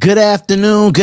Good afternoon,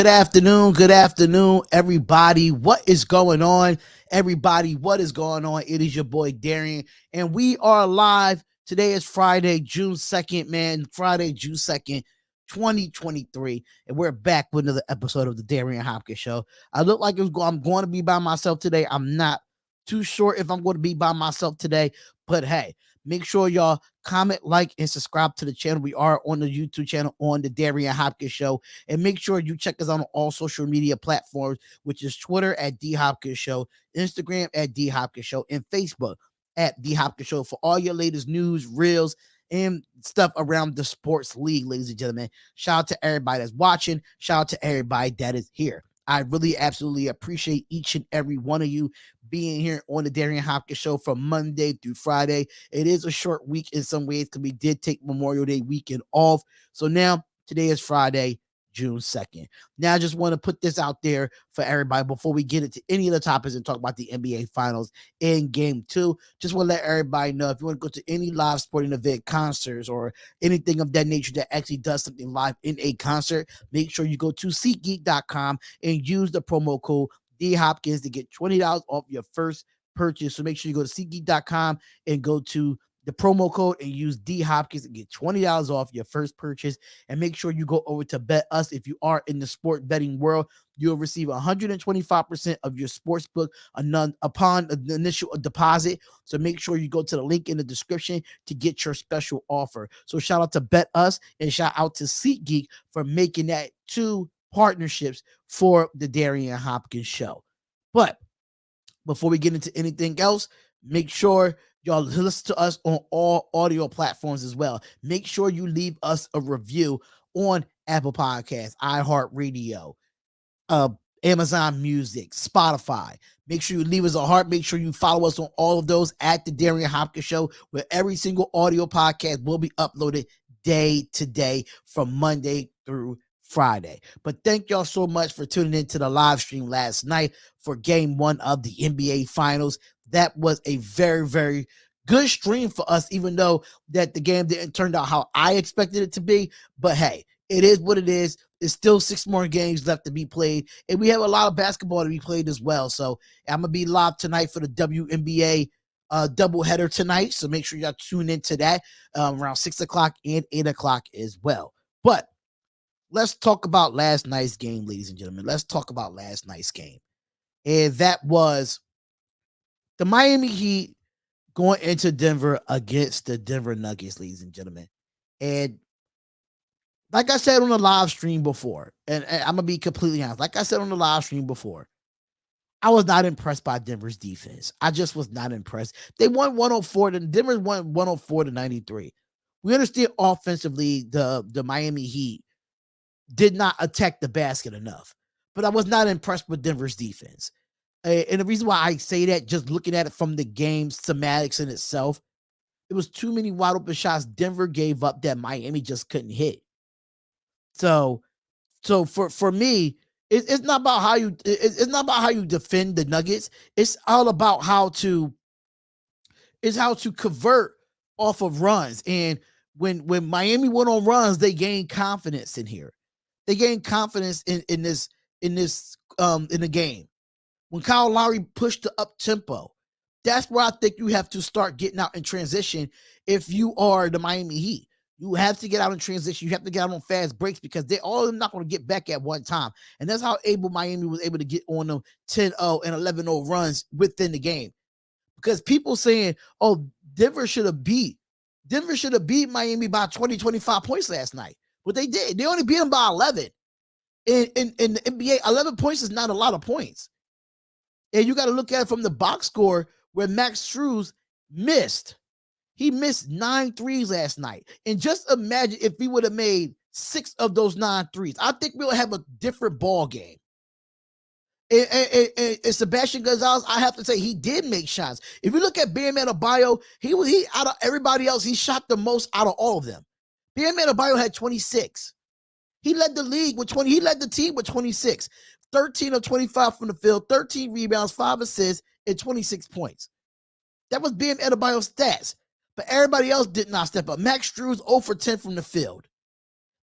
everybody. What is going on? Everybody, what is going on? It is your boy Darion, and we are live. Today is Friday, June 2nd, man. Friday, June 2nd, 2023. And we're back with another episode of the Darion Hopkins Show. I look like I'm going to be by myself today. I'm not too sure if I'm going to be by myself today, but hey, make sure y'all comment, like, and subscribe to the channel. We are on the YouTube channel on the Darion Hopkins Show. And make sure you check us out on all social media platforms, which is Twitter at DHopkinsShow, Instagram at DHopkinsShow, and Facebook at DHopkinsShow for all your latest news, reels, and stuff around the sports league, ladies and gentlemen. Shout out to everybody that's watching. Shout out to everybody that is here. I really absolutely appreciate each and every one of you being here on the Darion Hopkins Show from Monday through Friday. It is a short week in some ways because we did take Memorial Day weekend off. So now today is Friday, June 2nd. Now I just want to put this out there for everybody before we get into any of the topics and talk about the NBA Finals in Game 2. Just want to let everybody know if you want to go to any live sporting event, concerts, or anything of that nature that actually does something live in a concert, make sure you go to SeatGeek.com and use the promo code DHopkins to get $20 off your first purchase. So make sure you go to SeatGeek.com and go to the promo code and use DHopkins and get $20 off your first purchase. And make sure you go over to Bet Us. If you are in the sport betting world, you'll receive 125% of your sports book upon the initial deposit. So make sure you go to the link in the description to get your special offer. So shout out to Bet Us and shout out to SeatGeek for making that two partnerships for the Darion Hopkins Show. But before we get into anything else, make sure y'all listen to us on all audio platforms as well. Make sure you leave us a review on Apple Podcasts, iHeartRadio, Amazon Music, Spotify. Make sure you leave us a heart. Make sure you follow us on all of those at the Darion Hopkins Show, where every single audio podcast will be uploaded day to day from Monday through Friday. But thank y'all so much for tuning in to the live stream last night for Game 1 of the NBA Finals. That was a very, very good stream for us, even though that the game didn't turn out how I expected it to be. But hey, it is what it is. It's still 6 more games left to be played, and we have a lot of basketball to be played as well. So I'm going to be live tonight for the WNBA doubleheader tonight. So make sure y'all tune into that around 6 o'clock and 8 o'clock as well. But let's talk about last night's game, ladies and gentlemen. Let's talk about last night's game. And that was the Miami Heat going into Denver against the Denver Nuggets, ladies and gentlemen. And like I said on the live stream before, and I'm going to be completely honest, like I said on the live stream before, I was not impressed by Denver's defense. I just was not impressed. They won 104, and Denver won 104 to 93. We understand offensively the Miami Heat did not attack the basket enough, but I was not impressed with Denver's defense. And the reason why I say that, just looking at it from the game schematics in itself, it was too many wide open shots Denver gave up that Miami just couldn't hit. So for me, it's not about how you defend the Nuggets. It's all about how to convert off of runs. And when Miami went on runs, they gained confidence in here. They gained confidence in the game. When Kyle Lowry pushed the up tempo, that's where I think you have to start getting out in transition. If you are the Miami Heat, you have to get out in transition. You have to get out on fast breaks because they're all not going to get back at one time. And that's how Miami was able to get on them 10-0 and 11-0 runs within the game. Because people saying, oh, Denver should have beat Miami by 20, 25 points last night. But they did. They only beat them by 11. In the NBA, 11 points is not a lot of points. And you got to look at it from the box score where Max Strus missed. He missed 9 threes last night. And just imagine if we would have made 6 of those 9 threes. I think we would have a different ball game. And Sebastian Gonzalez, I have to say, he did make shots. If you look at Bam Adebayo, he out of everybody else, he shot the most out of all of them. Bam Adebayo had 26. He led the league with 20. He led the team with 26. 13 of 25 from the field, 13 rebounds, 5 assists, and 26 points. That was Bam Adebayo's stats. But everybody else did not step up. Max Strus 0 for 10 from the field.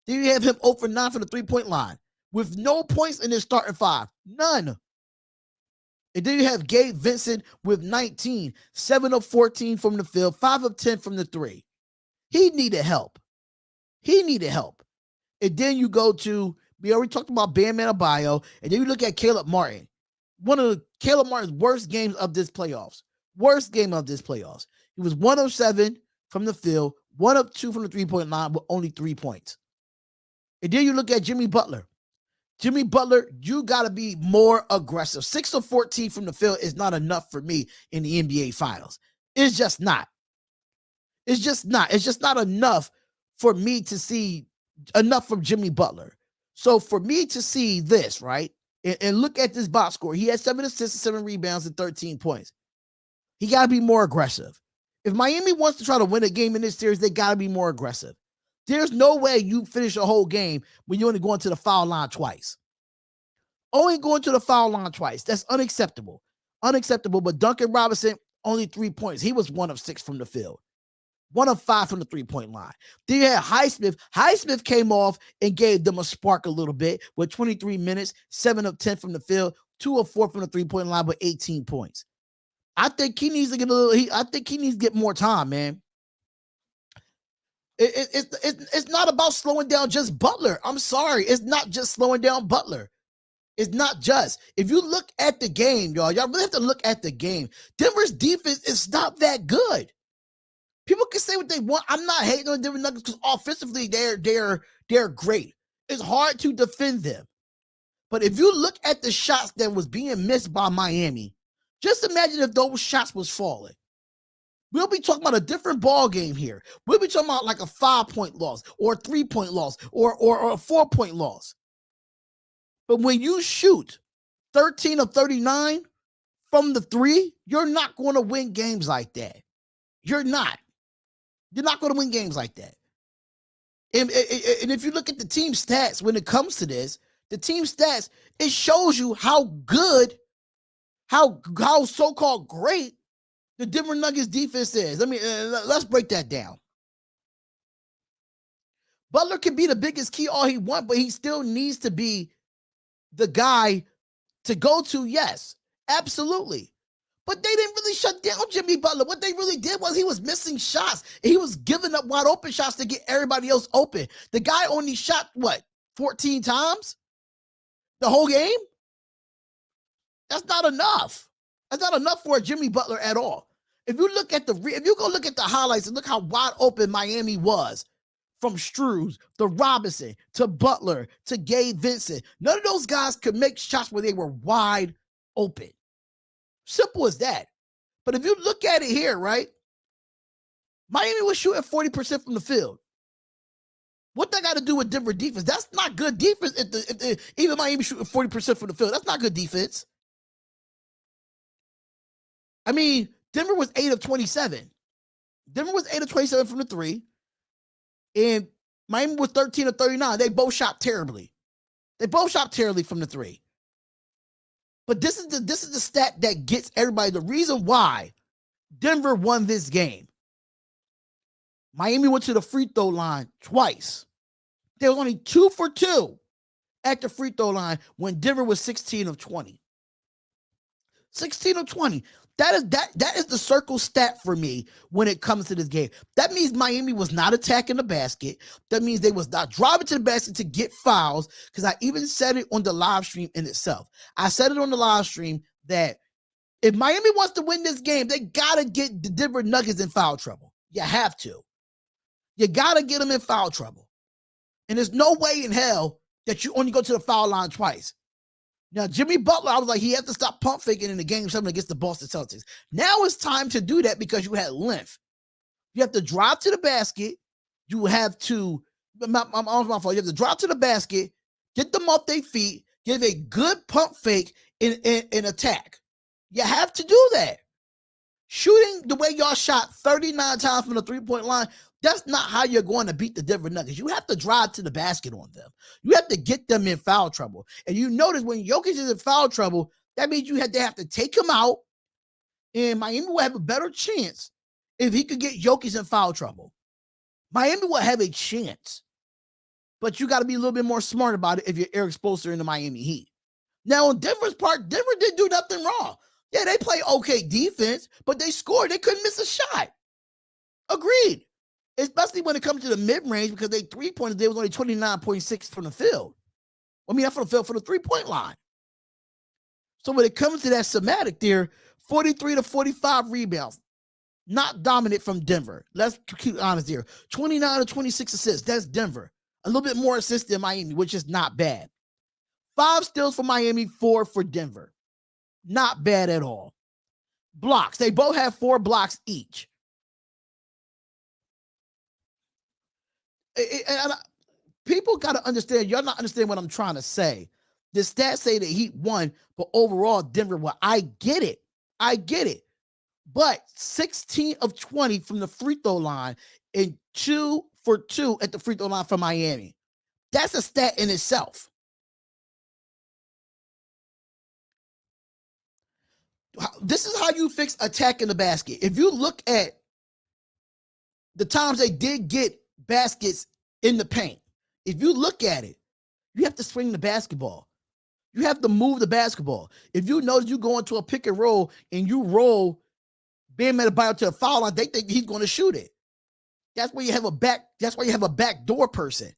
Then you have him 0 for 9 from the three-point line. with no points in his starting five. None. And then you have Gabe Vincent with 19, 7 of 14 from the field, 5 of 10 from the three. He needed help. And then you go to, we already talked about Bam Adebayo, and then you look at Caleb Martin. One of Caleb Martin's worst games of this playoffs. He was 1 of 7 from the field, 1 of 2 from the three-point line with only 3 points. And then you look at Jimmy Butler. You got to be more aggressive. 6 of 14 from the field is not enough for me in the NBA Finals. It's just not. It's just not enough for me to see enough from Jimmy Butler. So for me to see this, right, and look at this box score, he had 7 assists, 7 rebounds, and 13 points. He got to be more aggressive. If Miami wants to try to win a game in this series, they got to be more aggressive. There's no way you finish a whole game when you only going to the foul line twice. That's unacceptable. But Duncan Robinson, only 3 points. He was 1 of 6 from the field. 1 of 5 from the three-point line. Then you had Highsmith. Highsmith came off and gave them a spark a little bit with 23 minutes, 7 of 10 from the field, 2 of 4 from the three-point line with 18 points. I think he needs to get more time, man. It's not about slowing down just Butler. I'm sorry. It's not just slowing down Butler. It's not just. If you look at the game, y'all really have to look at the game. Denver's defense is not that good. People can say what they want. I'm not hating on Denver Nuggets because offensively they're great. It's hard to defend them. But if you look at the shots that was being missed by Miami, just imagine if those shots was falling. We'll be talking about a different ball game here. We'll be talking about like a 5-point loss or a 3-point loss or a 4-point loss. But when you shoot 13 of 39 from the three, you're not going to win games like that. You're not. You're not going to win games like that. And if you look at the team stats when it comes to this, the team stats, it shows you how good, how so-called great the Denver Nuggets defense is. Let's break that down. Butler can be the biggest key all he wants, but he still needs to be the guy to go to. Yes, absolutely. But they didn't really shut down Jimmy Butler. What they really did was he was missing shots. He was giving up wide open shots to get everybody else open. The guy only shot, 14 times the whole game? That's not enough. That's not enough for a Jimmy Butler at all. If you go look at the highlights and look how wide open Miami was, from Struz to Robinson to Butler to Gabe Vincent, none of those guys could make shots where they were wide open. Simple as that. But if you look at it here, right, Miami was shooting 40% from the field. What that got to do with Denver defense? That's not good defense. If even Miami shooting 40% from the field, that's not good defense. I mean, Denver was 8 of 27. Denver was 8 of 27 from the three. And Miami was 13 of 39. They both shot terribly. From the three. But this is the stat that gets everybody. The reason why Denver won this game. Miami went to the free throw line twice. They were only 2 for 2 at the free throw line when Denver was 16 of 20. 16 of 20. That is the circle stat for me when it comes to this game. That means Miami was not attacking the basket. That means they was not driving to the basket to get fouls, because I even said it on the live stream in itself. I said it on the live stream that if Miami wants to win this game, they got to get the Denver Nuggets in foul trouble. You have to. You got to get them in foul trouble. And there's no way in hell that you only go to the foul line twice. Now, Jimmy Butler, I was like, he has to stop pump faking in the game 7 against the Boston Celtics. Now it's time to do that because you had length. You have to drive to the basket. You have to, my fault. You have to drive to the basket, get them off their feet, give a good pump fake in attack. You have to do that. Shooting the way y'all shot 39 times from the three-point line, that's not how you're going to beat the Denver Nuggets. You have to drive to the basket on them. You have to get them in foul trouble. And you notice when Jokic is in foul trouble, that means they have to take him out, and Miami will have a better chance if he could get Jokic in foul trouble. Miami will have a chance. but you got to be a little bit more smart about it if you're Eric Spoelstra in the Miami Heat. Now, on Denver's part, Denver didn't do nothing wrong. Yeah, they play okay defense, but they scored. They couldn't miss a shot. Agreed. Especially when it comes to the mid-range, because they three-pointers, they was only 29.6 from the field. I mean, not from the field, for the three-point line. So when it comes to that schematic there, 43 to 45 rebounds. Not dominant from Denver. Let's keep honest here. 29 to 26 assists. That's Denver. A little bit more assists than Miami, which is not bad. 5 steals for Miami, 4 for Denver. Not bad at all. Blocks. They both have 4 blocks each. People got to understand. Y'all not understand what I'm trying to say. The stats say that Heat won, but overall, Denver won. I get it. But 16 of 20 from the free throw line and 2 for 2 at the free throw line for Miami. That's a stat in itself. This is how you fix attacking the basket. If you look at the times they did get baskets in the paint, if you look at it, you have to swing the basketball. You have to move the basketball. If you notice you go into a pick and roll and you roll Bam Adebayo to a foul line, they think he's going to shoot it. That's why you have a backdoor person.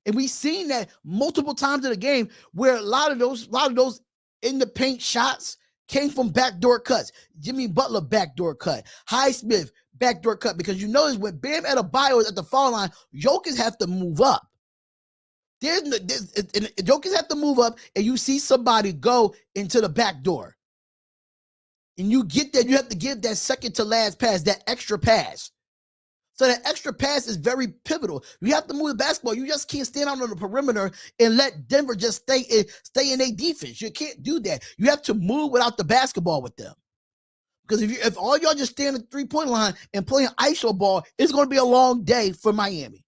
And we've seen that multiple times in the game where a lot of those in the paint shots came from backdoor cuts. Jimmy Butler backdoor cut. Highsmith backdoor cut. Because you notice when Bam Adebayo is at the foul line, Jokic have to move up. Jokic have to move up, and you see somebody go into the back door. And you get that, you have to give that second to last pass, that extra pass. So that extra pass is very pivotal. You have to move the basketball. You just can't stand out on the perimeter and let Denver just stay in their defense. You can't do that. You have to move without the basketball with them. Because if all y'all just stand at the three-point line and play an ISO ball, it's going to be a long day for Miami.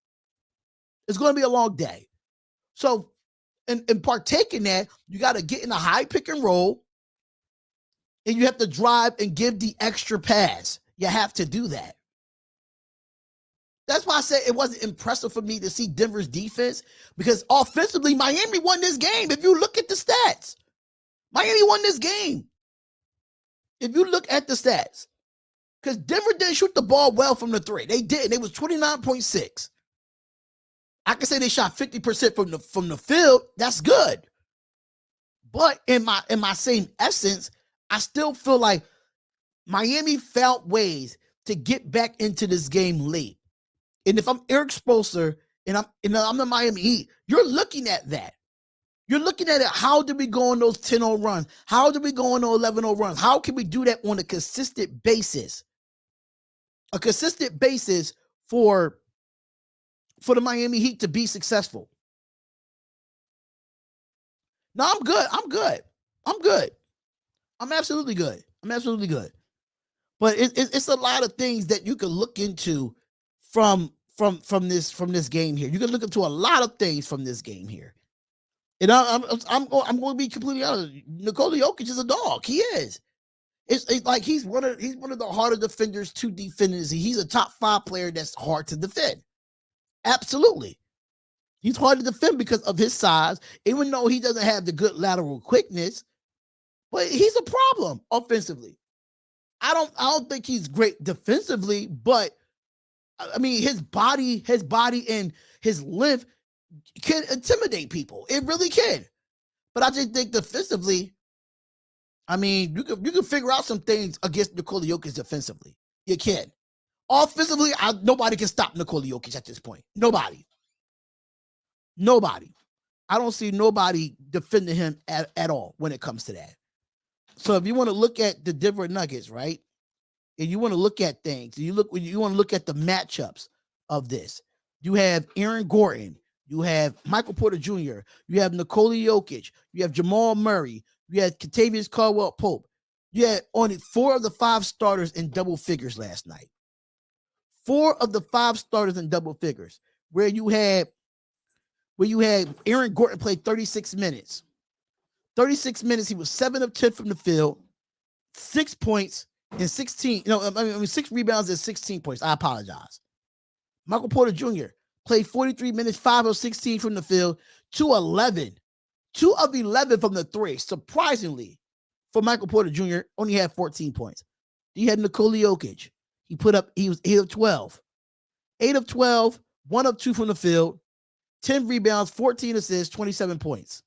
It's going to be a long day. So in partaking that, you got to get in a high pick and roll, and you have to drive and give the extra pass. You have to do that. That's why I said it wasn't impressive for me to see Denver's defense, because offensively, Miami won this game. If you look at the stats, Miami won this game. If you look at the stats, because Denver didn't shoot the ball well from the three. They didn't. It was 29.6. I can say they shot 50% from the field. That's good. But in my same essence, I still feel like Miami found ways to get back into this game late. And if I'm Eric Spoelstra and I'm the Miami Heat, you're looking at that. You're looking at it. How do we go on those 10-0 runs? How do we go on those 11-0 runs? How can we do that on a consistent basis? A consistent basis for the Miami Heat to be successful. No, I'm good. I'm absolutely good. But it's a lot of things that you can look into from this game here. You can look into a lot of things from this game here. And I'm going to be completely honest. Nikola Jokic is a dog. He is. It's like he's one of the harder defenders to defend. He's a top 5 player that's hard to defend. Absolutely. He's hard to defend because of his size, even though he doesn't have the good lateral quickness. But he's a problem offensively. I don't think he's great defensively, but I mean his body and his length can intimidate people. It really can. But I just think defensively, I mean, you can figure out some things against Nikola Jokic defensively. You can. Offensively, nobody can stop Nikola Jokic at this point. Nobody. I don't see nobody defending him at all when it comes to that. So if you want to look at the Denver Nuggets, right, and you want to look at things, you want to look at the matchups of this. You have Aaron Gordon, you have Michael Porter Jr., you have Nikola Jokic, you have Jamal Murray, you have Kentavious Caldwell-Pope. You had only 4 of the 5 starters in double figures last night. 4 of the 5 starters in double figures, where you had Aaron Gordon play 36 minutes. 36 minutes, he was 7 of 10 from the field, 6 points and 16. 6 rebounds and 16 points. I apologize. Michael Porter Jr. played 43 minutes, 5 of 16 from the field, 2 of 11 from the three. Surprisingly, for Michael Porter Jr., only had 14 points. He had Nikola Jokic. He was 8 of 12. 8 of 12, 1 of 2 from the field, 10 rebounds, 14 assists, 27 points.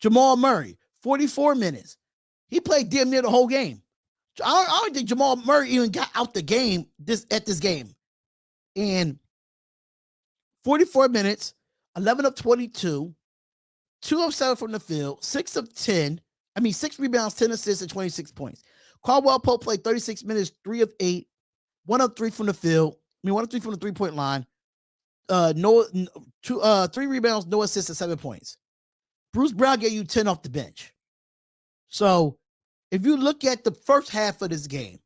Jamal Murray, 44 minutes. He played damn near the whole game. I don't think Jamal Murray even got out the game at this game. And 44 minutes, 11 of 22, 2 of 7 from the field, 6 rebounds, 10 assists, and 26 points. Caldwell Pope played 36 minutes, 3 of 8, 1 of 3 from the field. 1 of 3 from the three-point line. 3 rebounds, no assists, and 7 points. Bruce Brown gave you 10 off the bench. So if you look at the first half of this game,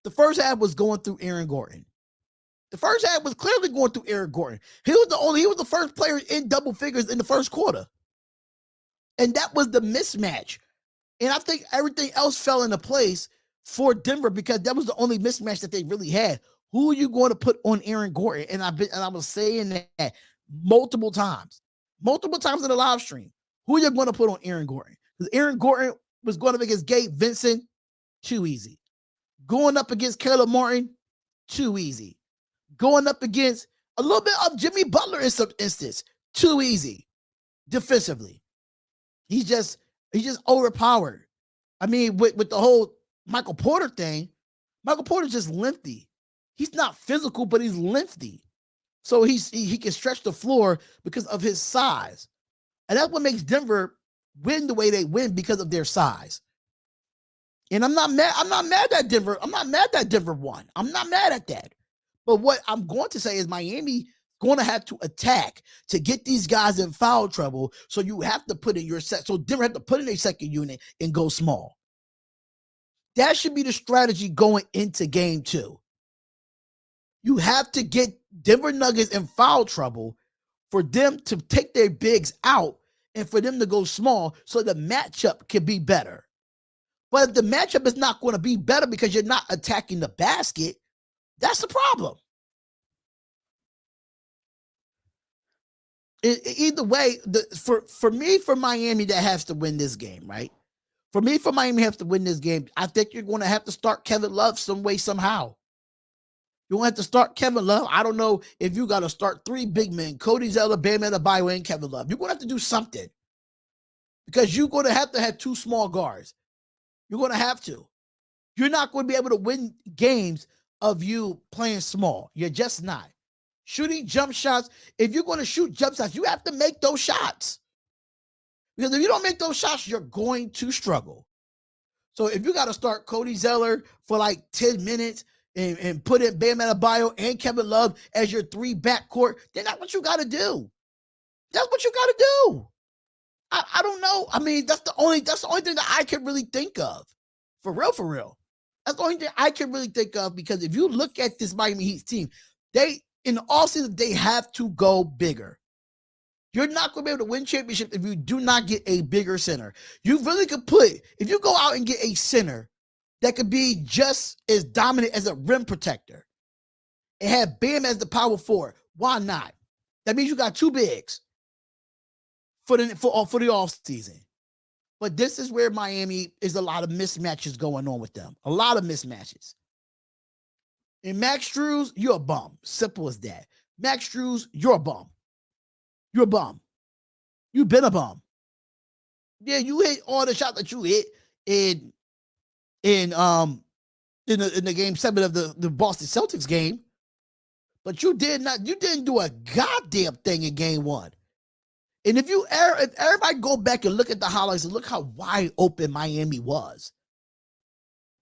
the first half was going through Aaron Gordon. The first half was clearly going through Aaron Gordon. He was the first player in double figures in the first quarter. And that was the mismatch. And I think everything else fell into place for Denver because that was the only mismatch that they really had. Who are you going to put on Aaron Gordon? And I was saying that multiple times in the live stream. Who are you going to put on Aaron Gordon? Because Aaron Gordon was going up against Gabe Vincent, too easy. Going up against Caleb Martin, too easy. Going up against a little bit of Jimmy Butler in some instance, too easy. Defensively, he's just overpowered. I mean, with the whole Michael Porter thing, Michael Porter's just lengthy. He's not physical, but he's lengthy. So he can stretch the floor because of his size. And that's what makes Denver win the way they win because of their size. And I'm not mad at Denver. I'm not mad that Denver won. I'm not mad at that. But what I'm going to say is Miami going to have to attack to get these guys in foul trouble. So you have to put in your set. So Denver have to put in a second unit and go small. That should be the strategy going into game 2. You have to get Denver Nuggets in foul trouble for them to take their bigs out and for them to go small so the matchup can be better. But if the matchup is not going to be better because you're not attacking the basket, that's the problem. Either way, for Miami, that has to win this game, right? For Miami has to win this game, I think you're going to have to start Kevin Love some way, somehow. You're going to have to start Kevin Love. I don't know if you got to start 3 big men, Cody Zeller, Bam Adebayo, and Kevin Love. You're going to have to do something because you're going to have 2 small guards. You're going to have to. You're not going to be able to win games of you playing small. You're just not. Shooting jump shots, if you're going to shoot jump shots, you have to make those shots. Because if you don't make those shots, you're going to struggle. So if you got to start Cody Zeller for like 10 minutes and put in Bam Adebayo and Kevin Love as your 3 backcourt, then that's what you got to do. That's what you got to do. I don't know. I mean, that's the only thing that I can really think of. For real. That's the only thing I can really think of because if you look at this Miami Heat team, in the offseason, they have to go bigger. You're not going to be able to win championships if you do not get a bigger center. You really could if you go out and get a center that could be just as dominant as a rim protector and have Bam as the power forward, why not? That means you got 2 bigs for the offseason. But this is where Miami is a lot of mismatches going on with them. A lot of mismatches. And Max Strus, you're a bum. Simple as that. Max Strus, you're a bum. You're a bum. You've been a bum. Yeah, you hit all the shots that you hit in the game 7 of the Boston Celtics game, but you didn't do a goddamn thing in game 1. And if everybody go back and look at the highlights and look how wide open Miami was.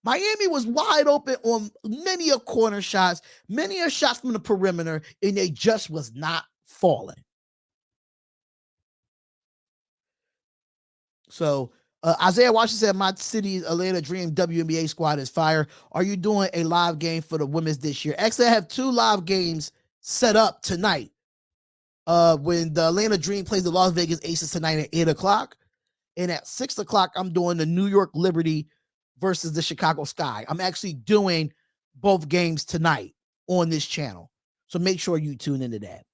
Miami was wide open on many a corner shots, many a shots from the perimeter, and they just was not falling. So Isaiah Washington said, my city's Atlanta Dream WNBA squad is fire. Are you doing a live game for the women's this year? Actually, I have 2 live games set up tonight. When the Atlanta Dream plays the Las Vegas Aces tonight at 8 o'clock. And at 6 o'clock, I'm doing the New York Liberty versus the Chicago Sky. I'm actually doing both games tonight on this channel. So make sure you tune into that.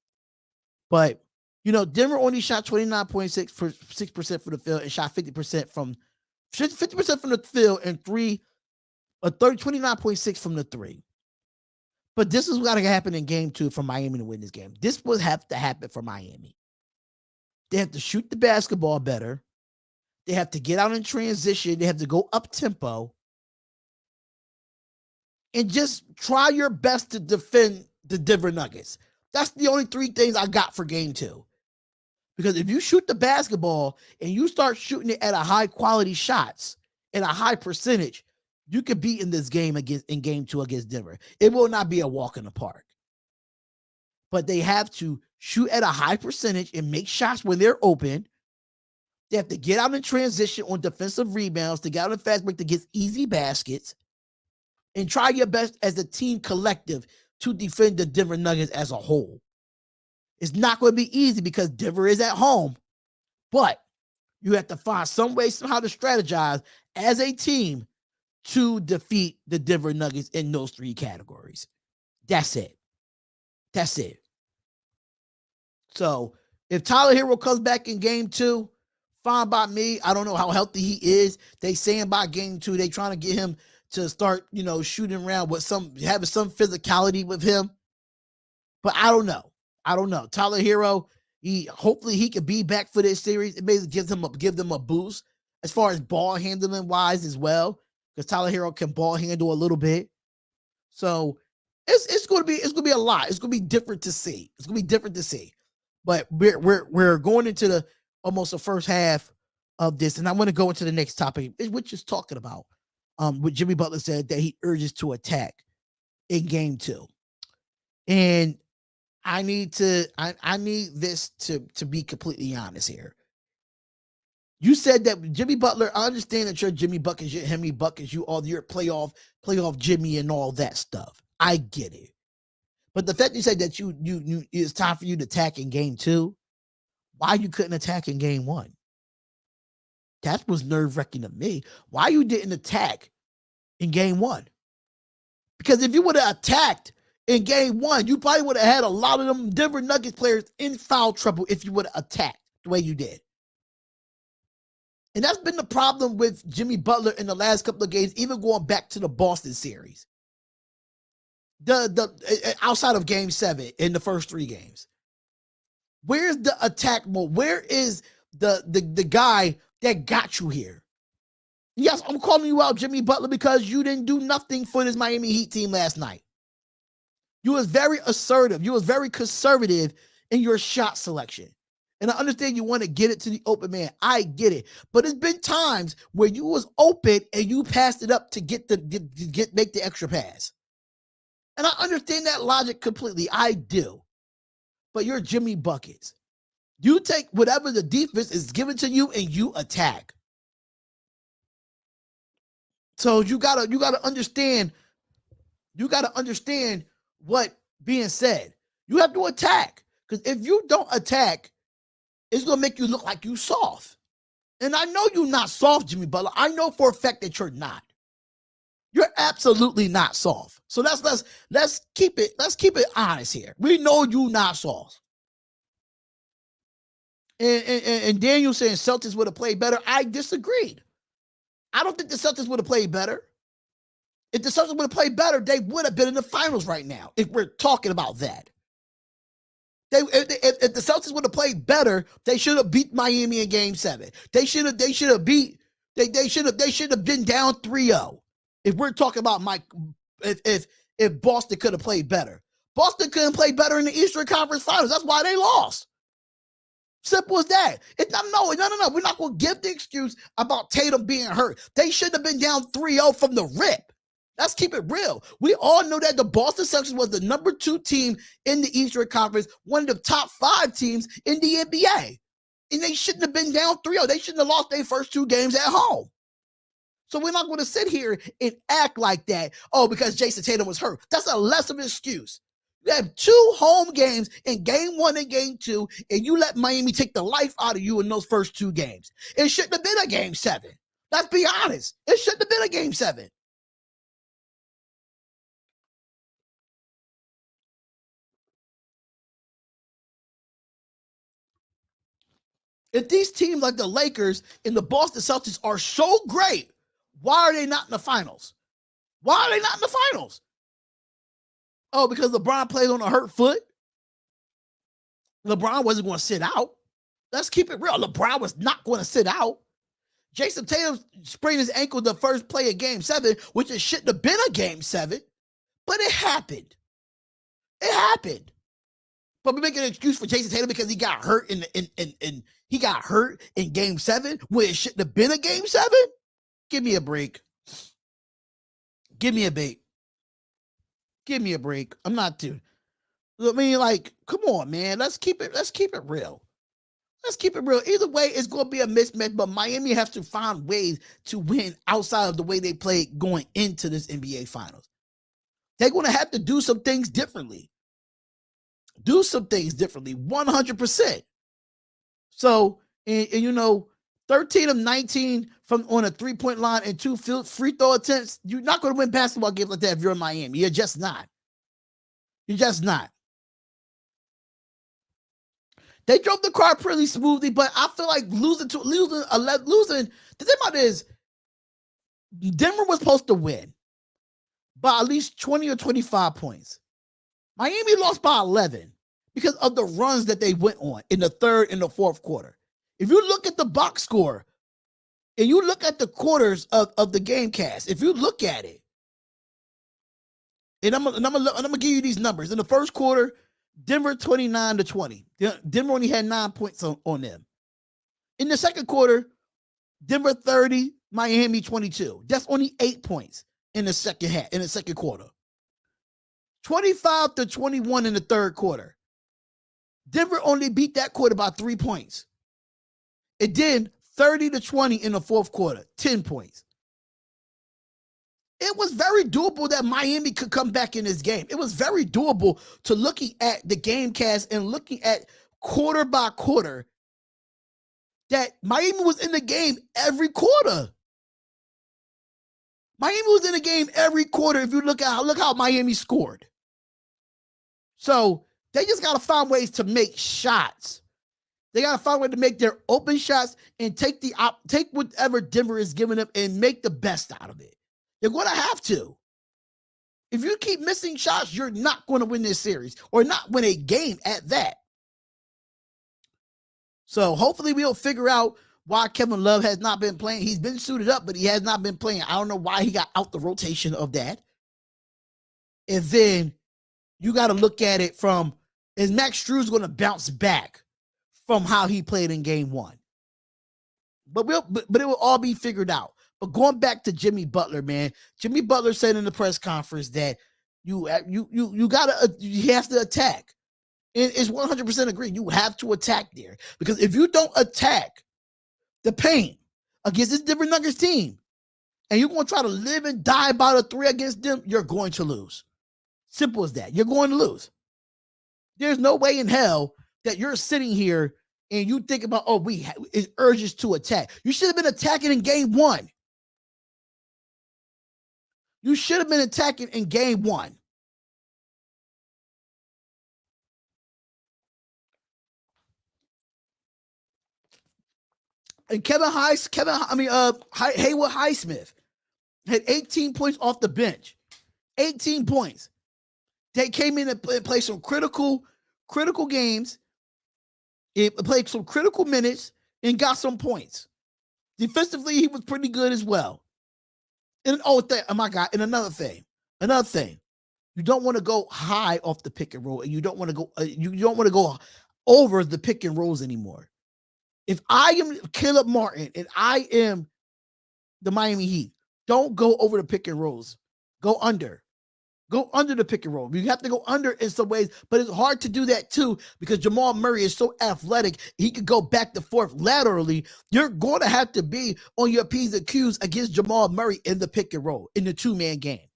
But, Denver only shot 29.6% for the field and shot 50% from the field and 29.6 from the three. But this is what got to happen in game 2 for Miami to win this game. This would have to happen for Miami. They have to shoot the basketball better. They have to get out in transition. They have to go up tempo. And just try your best to defend the Denver Nuggets. That's the only 3 things I got for game 2. Because if you shoot the basketball and you start shooting it at a high quality shots and a high percentage, you could beat in this game in game 2 against Denver. It will not be a walk in the park. But they have to shoot at a high percentage and make shots when they're open. They have to get out in transition on defensive rebounds, to get out in fast break to get easy baskets, and try your best as a team collective to defend the Denver Nuggets as a whole. It's not going to be easy because Denver is at home, but you have to find some way, somehow to strategize as a team to defeat the Denver Nuggets in those 3 categories. That's it. So if Tyler Hero comes back in game 2, fine by me. I don't know how healthy he is. They saying by game 2, they trying to get him to start, shooting around with having some physicality with him. But I don't know. Tyler Hero, hopefully he could be back for this series. It basically give them a boost as far as ball handling wise as well, because Tyler Hero can ball handle a little bit. So it's going to be a lot. It's going to be different to see. But we're going into almost the first half of this, and I want to go into the next topic, which is talking about what Jimmy Butler said that he urges to attack in game 2. And I need this to be completely honest here. You said that Jimmy Butler, I understand that you're Jimmy Buckets, you're Hemi Buckets, you're playoff Jimmy and all that stuff. I get it. But the fact you said that you it's time for you to attack in game 2, why you couldn't attack in game 1? That was nerve-wracking to me. Why you didn't attack in game 1? Because if you would have attacked in game 1, you probably would have had a lot of them Denver Nuggets players in foul trouble if you would have attacked the way you did. And that's been the problem with Jimmy Butler in the last couple of games, even going back to the Boston series. The outside of game 7 in the first 3 games. Where's the attack mode? Where is the guy that got you here? Yes, I'm calling you out, Jimmy Butler, because you didn't do nothing for this Miami Heat team last night. You was very assertive. You was very conservative in your shot selection. And I understand you want to get it to the open man. I get it. But it's been times where you was open and you passed it up to make the extra pass. And I understand that logic completely. I do. But you're Jimmy Buckets. You take whatever the defense is given to you and you attack. So you gotta understand. You gotta understand what being said. You have to attack. Because if you don't attack, it's gonna make you look like you soft. And I know you're not soft, Jimmy Butler. I know for a fact that you're not. You're absolutely not soft. So let's keep it honest here. We know you're not soft. And Daniel saying Celtics would have played better. I disagreed. I don't think the Celtics would have played better. If the Celtics would have played better, they would have been in the finals right now, if we're talking about that. If the Celtics would have played better, they should have beat Miami in game 7. They should have been down 3-0. If we're talking about if Boston could have played better. Boston couldn't play better in the Eastern Conference Finals. That's why they lost. Simple as that. No. We're not going to give the excuse about Tatum being hurt. They should have been down 3-0 from the rip. Let's keep it real. We all know that the Boston Celtics was the number 2 team in the Eastern Conference, one of the top 5 teams in the NBA. And they shouldn't have been down 3-0. They shouldn't have lost their first 2 games at home. So we're not going to sit here and act like that, because Jason Tatum was hurt. That's a less of an excuse. You have 2 home games in game 1 and game 2, and you let Miami take the life out of you in those first 2 games. It shouldn't have been a game 7. Let's be honest. It shouldn't have been a game 7. If these teams like the Lakers and the Boston Celtics are so great, why are they not in the finals? Why are they not in the finals? Oh, because LeBron played on a hurt foot? LeBron wasn't going to sit out. Let's keep it real. LeBron was not going to sit out. Jason Tatum sprained his ankle the first play of Game 7, which it shouldn't have been a Game 7, but it happened. It happened. But we make an excuse for Jason Tatum because he got hurt in Game 7 where it shouldn't have been a Game 7? Give me a break. Give me a break. Give me a break. I'm not too. I mean, like, come on, man. Let's keep it real. Let's keep it real. Either way, it's going to be a mismatch, but Miami has to find ways to win outside of the way they played going into this NBA Finals. They're going to have to do some things differently. 100%. So, and 13 of 19 from on a three-point line and 2 free throw attempts. You're not going to win basketball games like that if you're in Miami. You're just not. They drove the car pretty smoothly, but I feel like losing. The thing about it is, Denver was supposed to win by at least 20 or 25 points. Miami lost by 11 because of the runs that they went on in the third and the fourth quarter. If you look at the box score and you look at the quarters of the game cast, if you look at it, and I'm gonna give you these numbers. In the first quarter, Denver 29-20. Denver only had 9 points on them. In the second quarter, Denver 30, Miami 22. That's only 8 points in the second quarter. 25-21 in the third quarter. Denver only beat that quarter by 3 points. It did 30-20 in the fourth quarter, 10 points. It was very doable that Miami could come back in this game. It was very doable to looking at the game cast and looking at quarter by quarter that Miami was in the game every quarter. Miami was in the game every quarter. If you look how Miami scored. So they just got to find ways to make shots. They got to find a way to make their open shots and take whatever Denver is giving them and make the best out of it. You're going to have to. If you keep missing shots, you're not going to win this series or not win a game at that. So hopefully we'll figure out why Kevin Love has not been playing. He's been suited up, but he has not been playing. I don't know why he got out the rotation of that. And then you got to look at it from, is Max Strus going to bounce back from how he played in game 1? But it will all be figured out. But going back to Jimmy Butler, man, Jimmy Butler said in the press conference that you have to attack. And it's 100% agree. You have to attack there. Because if you don't attack the paint against this Denver Nuggets team, and you're going to try to live and die by the 3 against them, you're going to lose. Simple as that. You're going to lose. There's no way in hell that you're sitting here and you think about, it urges to attack. You should have been attacking in game 1. You should have been attacking in game 1. And Haywood Highsmith had 18 points off the bench. 18 points. They came in and played some critical games. It played some critical minutes and got some points. Defensively, he was pretty good as well. And and another thing, you don't want to go high off the pick and roll, and you don't want to go over the pick and rolls anymore. If I am Caleb Martin and I am the Miami Heat, don't go over the pick and rolls. Go under. Go under the pick and roll. You have to go under in some ways, but it's hard to do that too because Jamal Murray is so athletic. He could go back and forth laterally. You're going to have to be on your P's and Q's against Jamal Murray in the pick and roll, in the 2-man game.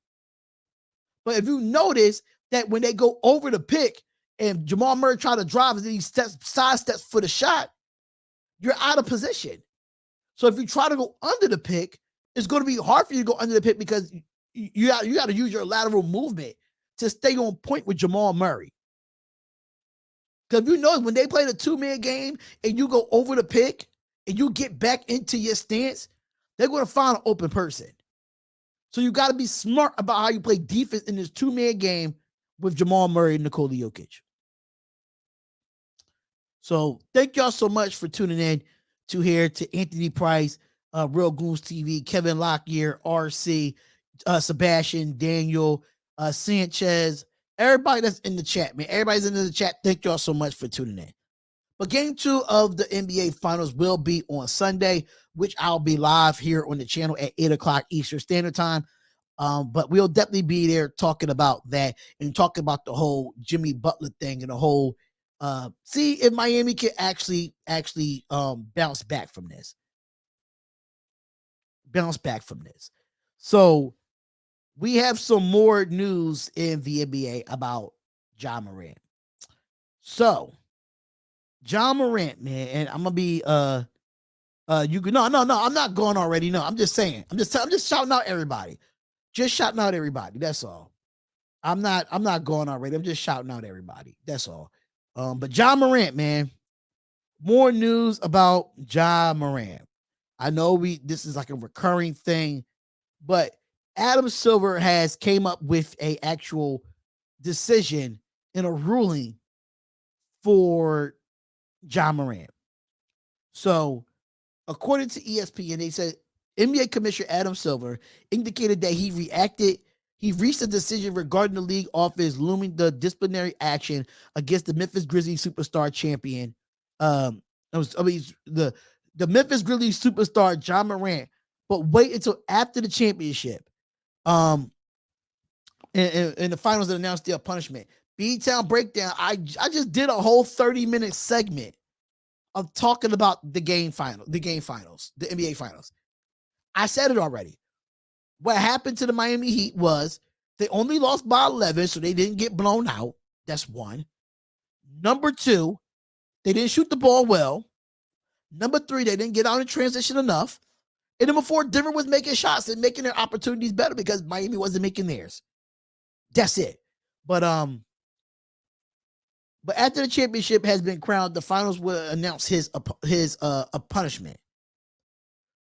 But if you notice that when they go over the pick and Jamal Murray try to drive and then he side steps for the shot, you're out of position. So if you try to go under the pick, it's going to be hard for you to go under the pick because you got to use your lateral movement to stay on point with Jamal Murray. Because you know when they play the 2-man game and you go over the pick and you get back into your stance, they're going to find an open person. So you got to be smart about how you play defense in this 2-man game with Jamal Murray and Nikola Jokic. So thank y'all so much for tuning in to Anthony Price, Real Goons TV, Kevin Lockyer, RC, Sebastian, Daniel, Sanchez, everybody that's in the chat, man. Everybody's in the chat. Thank y'all so much for tuning in. But game 2 of the NBA Finals will be on Sunday, which I'll be live here on the channel at 8 o'clock Eastern Standard Time. But we'll definitely be there talking about that and talking about the whole Jimmy Butler thing and the whole see if Miami can actually bounce back from this. So we have some more news in the NBA about Ja Morant. So Ja Morant, man, and I'm gonna be you can no, I'm not going already. No, I'm just saying. I'm just shouting out everybody. Just shouting out everybody. That's all. I'm not going already. I'm just shouting out everybody. That's all. But Ja Morant, man. More news about Ja Morant. I know this is like a recurring thing, but Adam Silver has came up with a actual decision in a ruling for Ja Morant. So, according to ESPN, they said NBA Commissioner Adam Silver indicated that he reached a decision regarding the league office looming the disciplinary action against the Memphis Grizzlies superstar champion. The Memphis Grizzlies superstar Ja Morant, but wait until after the championship. In the finals that announced their punishment. B-Town Breakdown. I just did a whole 30-minute segment of talking about the NBA finals. I said it already. What happened to the Miami Heat was they only lost by 11, so they didn't get blown out. That's one. Number 2, they didn't shoot the ball well. Number 3, they didn't get out in transition enough. And number 4, Denver was making shots and making their opportunities better because Miami wasn't making theirs. That's it. But after the championship has been crowned, the finals will announce his punishment.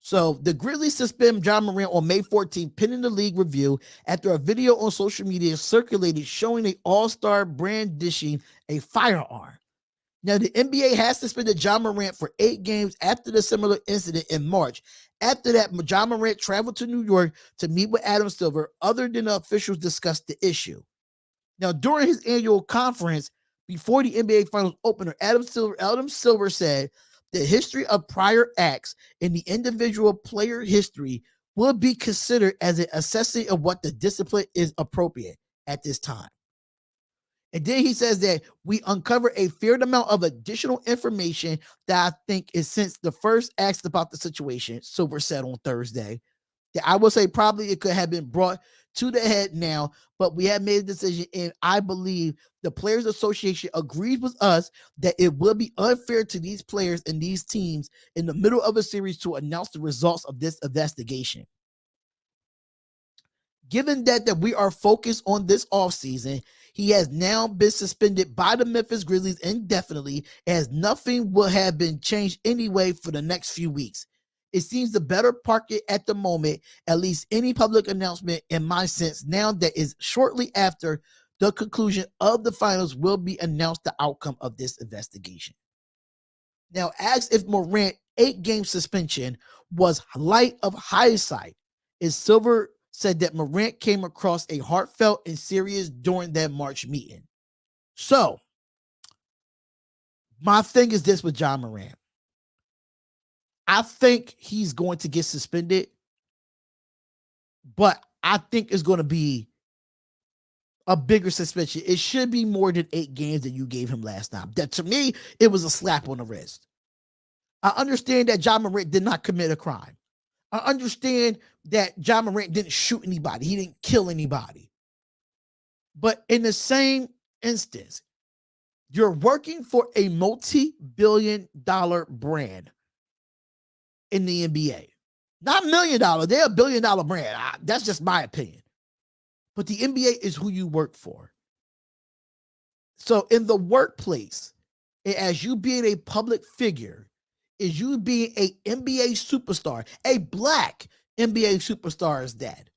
So the Grizzlies suspend Ja Morant on May 14th, pending the league review after a video on social media circulated showing an all-star brandishing a firearm. Now, the NBA has suspended Ja Morant for 8 games after the similar incident in March. After that, Ja Morant traveled to New York to meet with Adam Silver. Other than the officials discussed the issue. Now, during his annual conference before the NBA Finals opener, Adam Silver said the history of prior acts in the individual player history will be considered as an assessing of what the discipline is appropriate at this time. And then he says that we uncover a fair amount of additional information that I think is since the first asked about the situation, Silver said on Thursday, that I will say probably it could have been brought to the head now, but we have made a decision, and I believe the Players Association agrees with us that it will be unfair to these players and these teams in the middle of a series to announce the results of this investigation. Given that we are focused on this offseason, he has now been suspended by the Memphis Grizzlies indefinitely, as nothing will have been changed anyway for the next few weeks. It seems the better park it at the moment, at least any public announcement in my sense, now that is shortly after the conclusion of the finals will be announced the outcome of this investigation. Now, asked if Morant 8-game suspension was light of hindsight, is Silver said that Morant came across a heartfelt and serious during that March meeting. So, my thing is this with Ja Morant. I think he's going to get suspended, but I think it's going to be a bigger suspension. It should be more than 8 games that you gave him last time. That, to me, it was a slap on the wrist. I understand that Ja Morant did not commit a crime. I understand that Ja Morant didn't shoot anybody. He didn't kill anybody. But in the same instance, you're working for a multi-billion-dollar brand in the NBA. Not $1 million. They're $1 billion brand. That's just my opinion. But the NBA is who you work for. So in the workplace, as you being a public figure, is you being a NBA superstar, a black NBA superstar is that.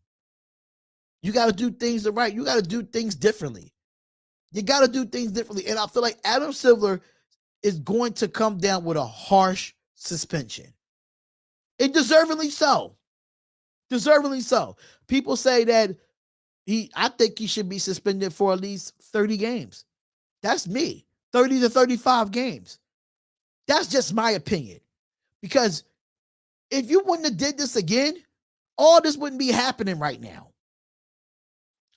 You got to do things right. You got to do things differently. You got to do things differently. And I feel like Adam Silver is going to come down with a harsh suspension. And deservingly so. Deservingly so. People say that I think he should be suspended for at least 30 games. That's me. 30 to 35 games. That's just my opinion. Because if you wouldn't have did this again, all this wouldn't be happening right now.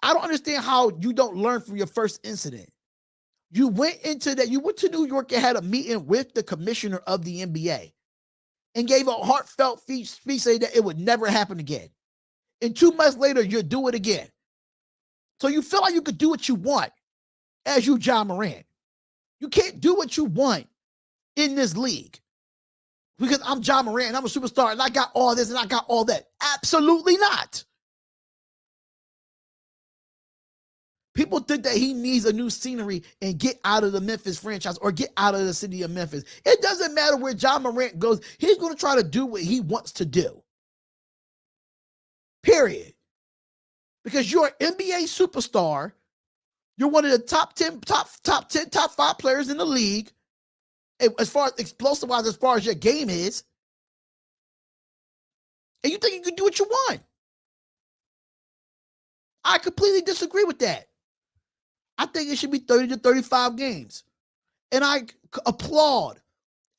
I don't understand how you don't learn from your first incident. You went to New York and had a meeting with the commissioner of the NBA and gave a heartfelt speech saying that it would never happen again. And 2 months later, you'll do it again. So you feel like you could do what you want as you, John Morant. You can't do what you want in this league because I'm John Morant and I'm a superstar and I got all this and I got all that. Absolutely not. People think that he needs a new scenery and get out of the Memphis franchise or get out of the city of Memphis. It doesn't matter where John Morant goes. He's going to try to do what he wants to do. Period. Because you're an NBA superstar. You're one of the top 5 players in the league. As far as explosive-wise, as far as your game is. And you think you can do what you want. I completely disagree with that. I think it should be 30 to 35 games. And I applaud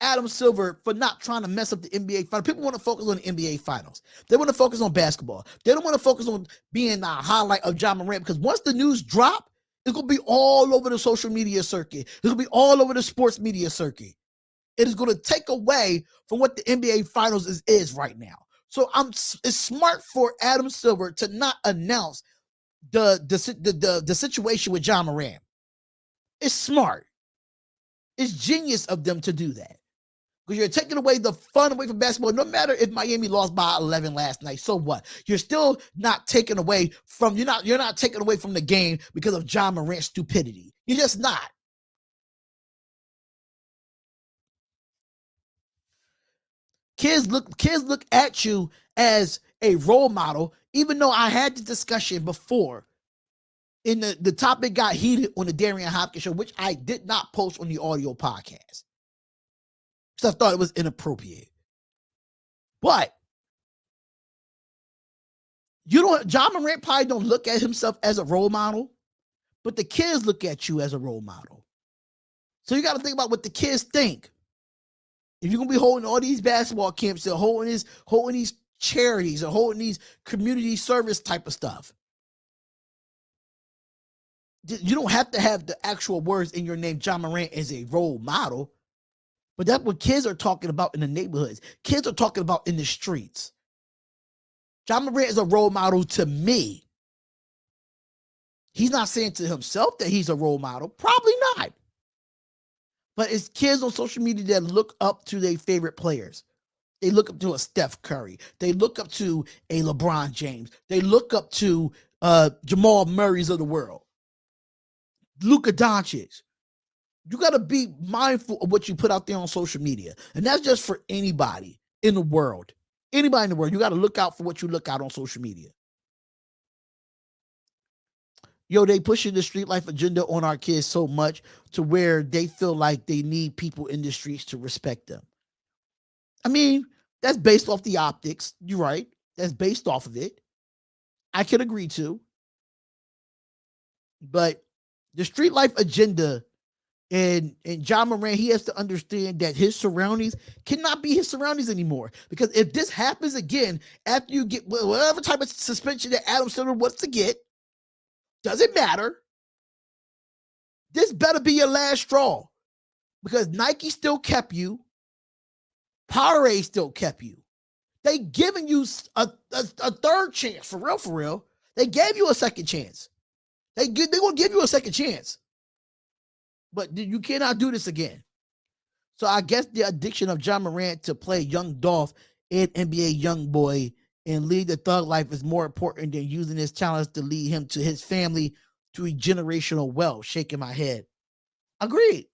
Adam Silver for not trying to mess up the NBA finals. People want to focus on the NBA finals. They want to focus on basketball. They don't want to focus on being the highlight of John Morant because once the news drop, it's going to be all over the social media circuit. It's going to be all over the sports media circuit. It is going to take away from what the NBA finals is right now. So it's smart for Adam Silver to not announce the situation with John Morant. It's smart. It's genius of them to do that. Because you're taking away the fun away from basketball. No matter if Miami lost by 11 last night, so what? You're still not taking away from you're not taking away from the game because of John Morant's stupidity. You're just not. Kids look at you as a role model, even though I had the discussion before. In the topic got heated on the Darion Hopkins show, which I did not post on the audio podcast. Because I thought it was inappropriate. But John Morant probably don't look at himself as a role model, but the kids look at you as a role model. So you got to think about what the kids think. If you're gonna be holding all these basketball camps and holding these charities or holding these community service type of stuff, you don't have to have the actual words in your name. John Morant is a role model, but that's what kids are talking about in the neighborhoods. Kids are talking about in the streets. John Morant is a role model to me. He's not saying to himself that he's a role model. Probably not. But it's kids on social media that look up to their favorite players. They look up to a Steph Curry. They look up to a LeBron James. They look up to Jamal Murray's of the world. Luka Doncic. You got to be mindful of what you put out there on social media. And that's just for anybody in the world. Anybody in the world. You got to look out for what you look out on social media. Yo, they pushing the street life agenda on our kids so much to where they feel like they need people in the streets to respect them. I mean, that's based off the optics. You're right. That's based off of it. I can agree to. But the street life agenda and John Morant, he has to understand that his surroundings cannot be his surroundings anymore. Because if this happens again, after you get whatever type of suspension that Adam Silver wants to get, doesn't matter. This better be your last straw. Because Nike still kept you. Powerade still kept you. They giving you a third chance. For real. They gave you a second chance. They're going to give you a second chance. But you cannot do this again. So I guess the addiction of John Morant to play young Dolph and NBA Youngboy and lead the thug life is more important than using his talents to lead him to his family to a generational wealth. Shaking my head. Agreed.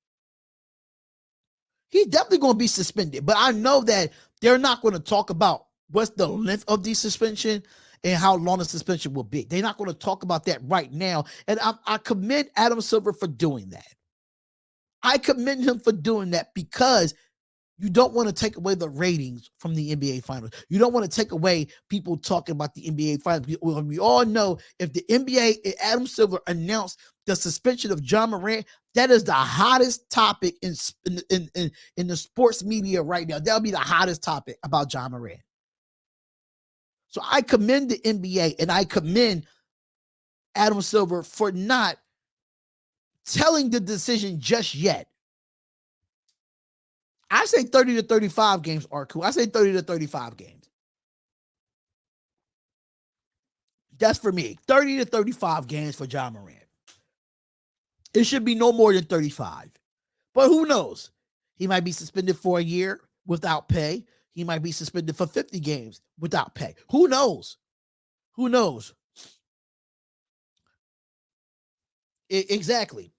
He's definitely going to be suspended. But I know that they're not going to talk about what's the length of the suspension and how long the suspension will be. They're not going to talk about that right now. And I commend Adam Silver for doing that. I commend him for doing that because you don't want to take away the ratings from the NBA Finals. You don't want to take away people talking about the NBA Finals. We all know if the NBA, Adam Silver announced the suspension of John Morant, that is the hottest topic in the sports media right now. That'll be the hottest topic about John Morant. So I commend the NBA and I commend Adam Silver for not telling the decision just yet. I say 30 to 35 games are cool. I say 30 to 35 games. That's for me. 30 to 35 games for John Morant. It should be no more than 35. But who knows? He might be suspended for a year without pay. He might be suspended for 50 games without pay. Who knows? Who knows? Exactly.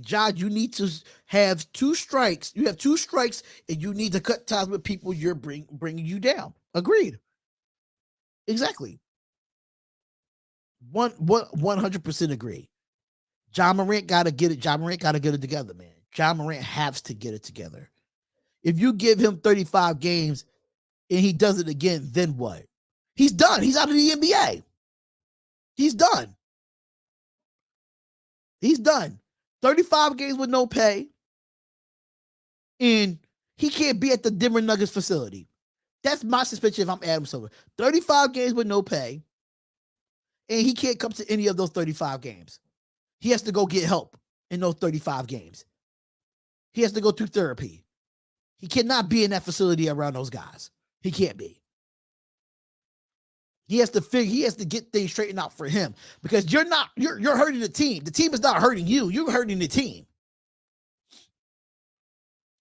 John, you need to have 2 strikes. You have 2 strikes and you need to cut ties with people you're bringing you down. Agreed. Exactly. 100% agree. John Morant got to get it. John Morant got to get it together, man. John Morant has to get it together. If you give him 35 games and he does it again, then what? He's done. He's out of the NBA. He's done. 35 games with no pay. And he can't be at the Denver Nuggets facility. That's my suspension if I'm Adam Silver. 35 games with no pay. And he can't come to any of those 35 games. He has to go get help in those 35 games. He has to go through therapy. He cannot be in that facility around those guys. He can't be. He has to get things straightened out for him because you're hurting the team. The team is not hurting you. You're hurting the team.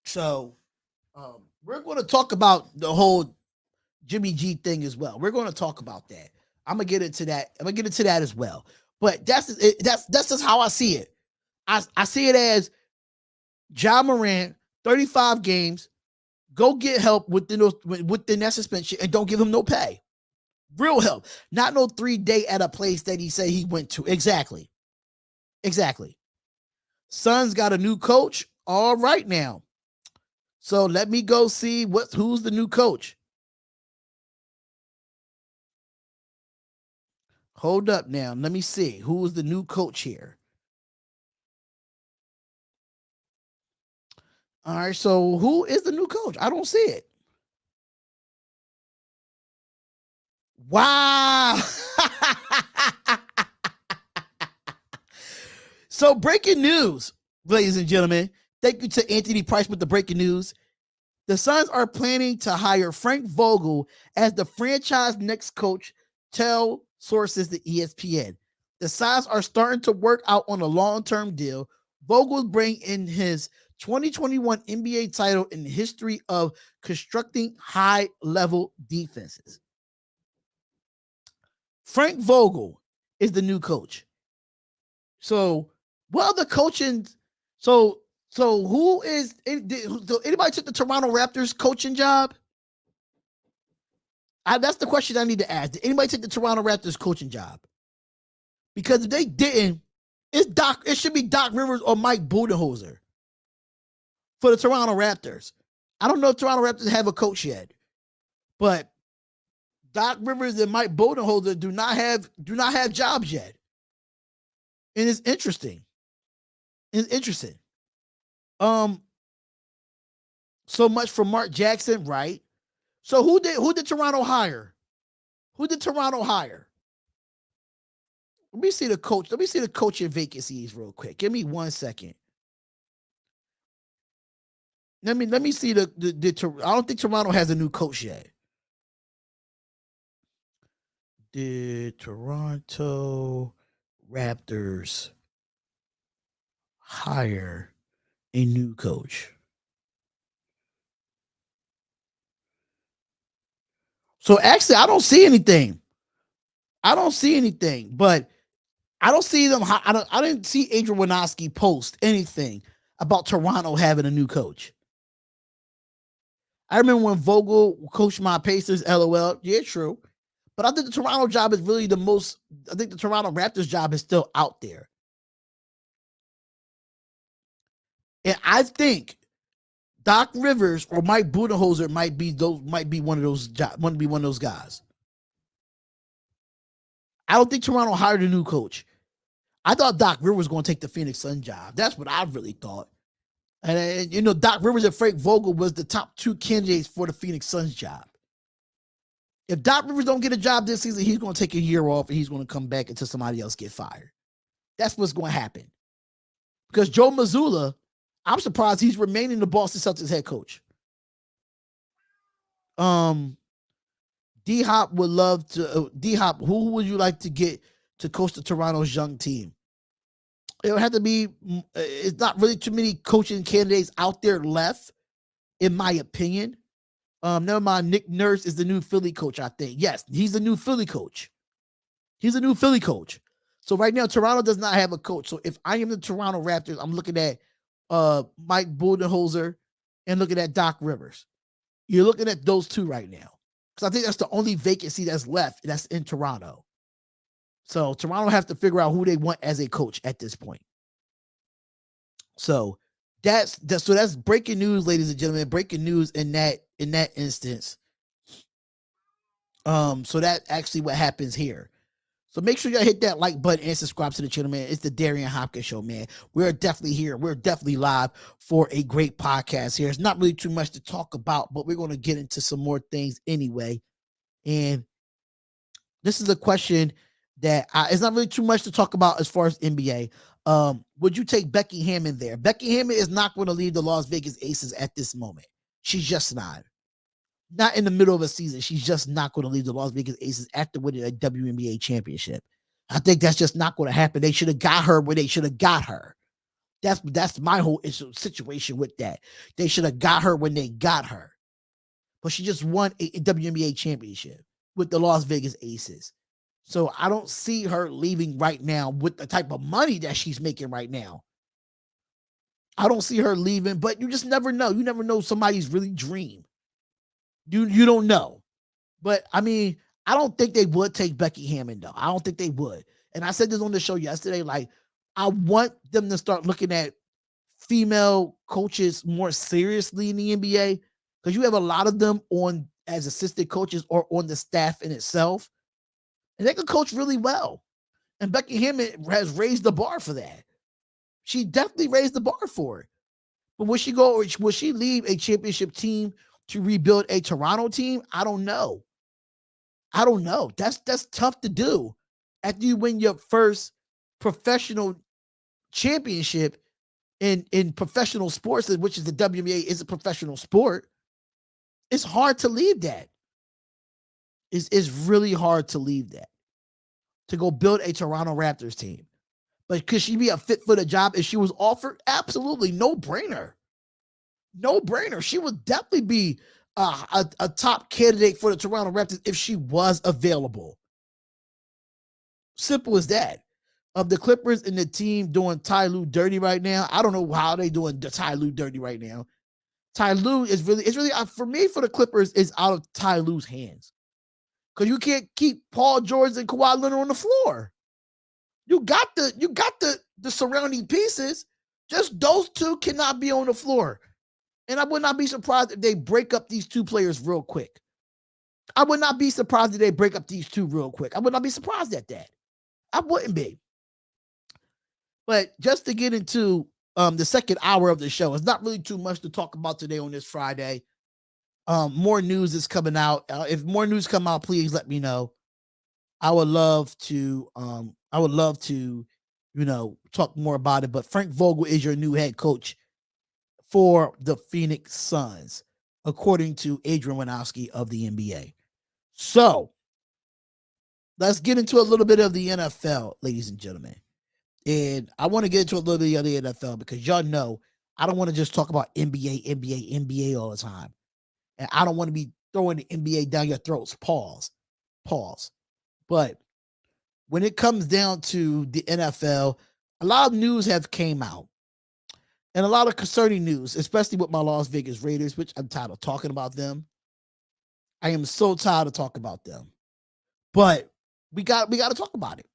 So we're going to talk about the whole Jimmy G thing as well. We're going to talk about that. I'm going to get into that as well. But that's just how I see it. I see it as John Morant, 35 games, go get help within that suspension and don't give him no pay. Real help. Not no 3-day at a place that he said he went to. Exactly. Suns got a new coach. All right now. So let me go see who's the new coach. Hold up now. Let me see. Who's the new coach here? All right. So who is the new coach? I don't see it. Wow. So breaking news, ladies and gentlemen. Thank you to Anthony Price with the breaking news. The Suns are planning to hire Frank Vogel as the franchise next coach, tell sources to ESPN. The Suns are starting to work out on a long-term deal. Vogel bring in his 2021 NBA title in the history of constructing high-level defenses. Frank Vogel is the new coach. So, well, the coaching. So who is? Anybody took the Toronto Raptors coaching job? That's the question I need to ask. Did anybody take the Toronto Raptors coaching job? Because if they didn't, it should be Doc Rivers or Mike Budenholzer for the Toronto Raptors. I don't know if Toronto Raptors have a coach yet, but Doc Rivers and Mike Budenholzer do not have jobs yet. And it's interesting. So much for Mark Jackson, right? So who did Toronto hire? Let me see the coach. Let me see the coaching vacancies real quick. Give me 1 second. Let me see the I don't think Toronto has a new coach yet. Did Toronto Raptors hire a new coach? So actually, I don't see anything. But I don't see them. I didn't see Adrian Wojnarowski post anything about Toronto having a new coach. I remember when Vogel coached my Pacers, LOL. Yeah, true. But I think the Toronto job is really the most, I think the Toronto Raptors job is still out there. And I think Doc Rivers or Mike Budenholzer might be one of those guys. I don't think Toronto hired a new coach. I thought Doc Rivers was going to take the Phoenix Sun job. That's what I really thought. And Doc Rivers and Frank Vogel was the top two candidates for the Phoenix Suns job. If Doc Rivers don't get a job this season, he's going to take a year off and he's going to come back until somebody else get fired. That's what's going to happen. Because Joe Mazzulla, I'm surprised he's remaining the Boston Celtics head coach. D-Hop would love to. D-Hop, who would you like to get to coach the Toronto's young team? It would have to be. It's not really too many coaching candidates out there left, in my opinion. Never mind. Nick Nurse is the new Philly coach, I think. Yes, he's the new Philly coach. So right now, Toronto does not have a coach. So if I am the Toronto Raptors, I'm looking at Mike Budenholzer and looking at Doc Rivers. You're looking at those two right now. Because I think that's the only vacancy that's left that's in Toronto. So Toronto has to figure out who they want as a coach at this point. So that's breaking news, ladies and gentlemen. Breaking news in that instance. So that's actually what happens here. So make sure y'all hit that like button and subscribe to the channel, man. It's the Darion Hopkins Show, man. We're definitely here. We're definitely live for a great podcast here. It's not really too much to talk about, but we're going to get into some more things anyway. And this is a question that it's not really too much to talk about as far as NBA. Would you take Becky Hammon there? Becky Hammon is not going to leave the Las Vegas Aces at this moment. She's just not. Not in the middle of a season. She's just not going to leave the Las Vegas Aces after winning a WNBA championship. I think that's just not going to happen. They should have got her where they should have got her. That's my whole situation with that. They should have got her when they got her. But she just won a WNBA championship with the Las Vegas Aces. So I don't see her leaving right now with the type of money that she's making right now. I don't see her leaving, but you just never know. You never know somebody's really dream. You don't know. But, I mean, I don't think they would take Becky Hammon, though. I don't think they would. And I said this on the show yesterday, like, I want them to start looking at female coaches more seriously in the NBA because you have a lot of them on as assistant coaches or on the staff in itself. And they can coach really well. And Becky Hammon has raised the bar for that. She definitely raised the bar for it. But will she leave a championship team to rebuild a Toronto team? I don't know. That's tough to do after you win your first professional championship in professional sports, which is the WNBA is a professional sport. It's hard to leave that. It's really hard to leave that to go build a Toronto Raptors team. But could she be a fit for the job if she was offered? Absolutely. No brainer. She would definitely be a top candidate for the Toronto Raptors if she was available. Simple as that. Of the Clippers and the team doing Ty Lue dirty right now, I don't know how they doing Ty Lue dirty right now. Ty Lue is really for me, for the Clippers, is out of Ty Lue's hands. Because you can't keep Paul George and Kawhi Leonard on the floor. You got the surrounding pieces. Just those two cannot be on the floor. And I would not be surprised if they break up these two players real quick. I would not be surprised if they break up these two real quick. I would not be surprised at that. I wouldn't be. But just to get into the second hour of the show, it's not really too much to talk about today on this Friday. More news is coming out. If more news come out, please let me know. I would love to talk more about it. But Frank Vogel is your new head coach for the Phoenix Suns, according to Adrian Wojnarowski of the NBA. So let's get into a little bit of the NFL, ladies and gentlemen. And I want to get into a little bit of the NFL because y'all know I don't want to just talk about NBA all the time. And I don't want to be throwing the NBA down your throats. Pause. But when it comes down to the NFL, a lot of news have came out. And a lot of concerning news, especially with my Las Vegas Raiders, which I'm tired of talking about them. I am so tired of talking about them. But we got to talk about it.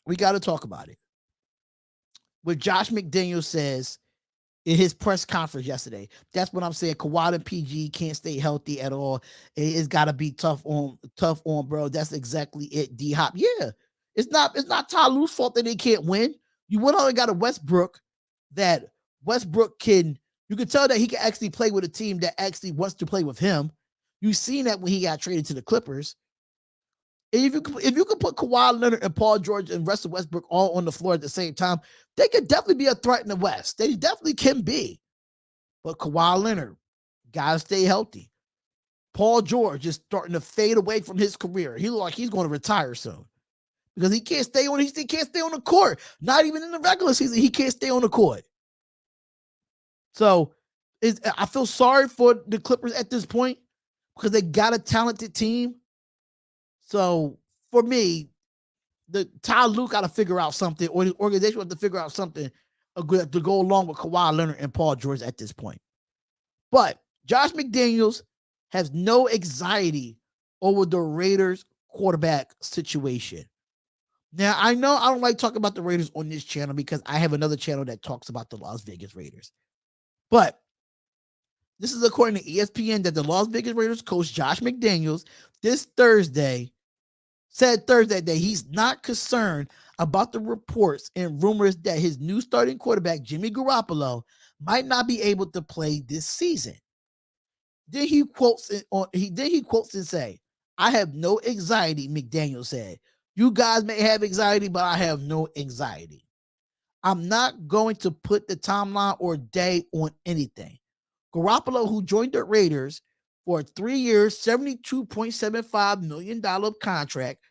We got to talk about it. What Josh McDaniels says in his press conference yesterday. That's what I'm saying. Kawhi and PG can't stay healthy at all. It's got to be tough on, bro. That's exactly it. D-Hop. Yeah. It's not Ty Lue's fault that they can't win. You went on and got a Westbrook that Westbrook you can tell that he can actually play with a team that actually wants to play with him. You've seen that when he got traded to the Clippers. And if you could put Kawhi Leonard and Paul George and Russell Westbrook all on the floor at the same time, they could definitely be a threat in the West. They definitely can be. But Kawhi Leonard, gotta stay healthy. Paul George is starting to fade away from his career. He looks like he's going to retire soon because he can't stay on the court. Not even in the regular season, he can't stay on the court. So I feel sorry for the Clippers at this point because they got a talented team. So for me, the Ty Lue got to figure out something, or the organization have to figure out something to go along with Kawhi Leonard and Paul George at this point. But Josh McDaniels has no anxiety over the Raiders quarterback situation. Now, I know I don't like talking about the Raiders on this channel because I have another channel that talks about the Las Vegas Raiders. But this is according to ESPN that the Las Vegas Raiders coach Josh McDaniels said Thursday that he's not concerned about the reports and rumors that his new starting quarterback, Jimmy Garoppolo, might not be able to play this season. Then he quotes and say, "I have no anxiety," McDaniel said. "You guys may have anxiety, but I have no anxiety. I'm not going to put the timeline or day on anything." Garoppolo, who joined the Raiders for a 3-year, $72.75 million contract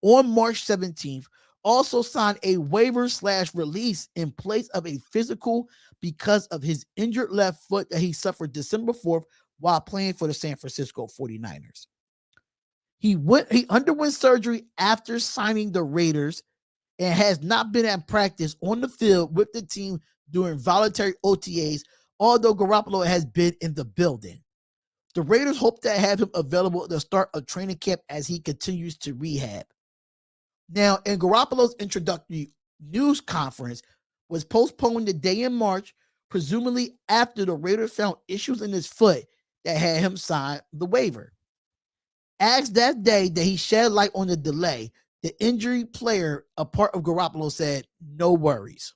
on March 17th, also signed a waiver/release in place of a physical because of his injured left foot that he suffered December 4th while playing for the San Francisco 49ers. He underwent surgery after signing the Raiders and has not been at practice on the field with the team during voluntary OTAs, although Garoppolo has been in the building. The Raiders hope to have him available at the start of training camp as he continues to rehab. Now, in Garoppolo's introductory news conference was postponed the day in March, presumably after the Raiders found issues in his foot that had him sign the waiver. Asked that day that he shed light on the delay, the injury player, a part of Garoppolo, said, "No worries."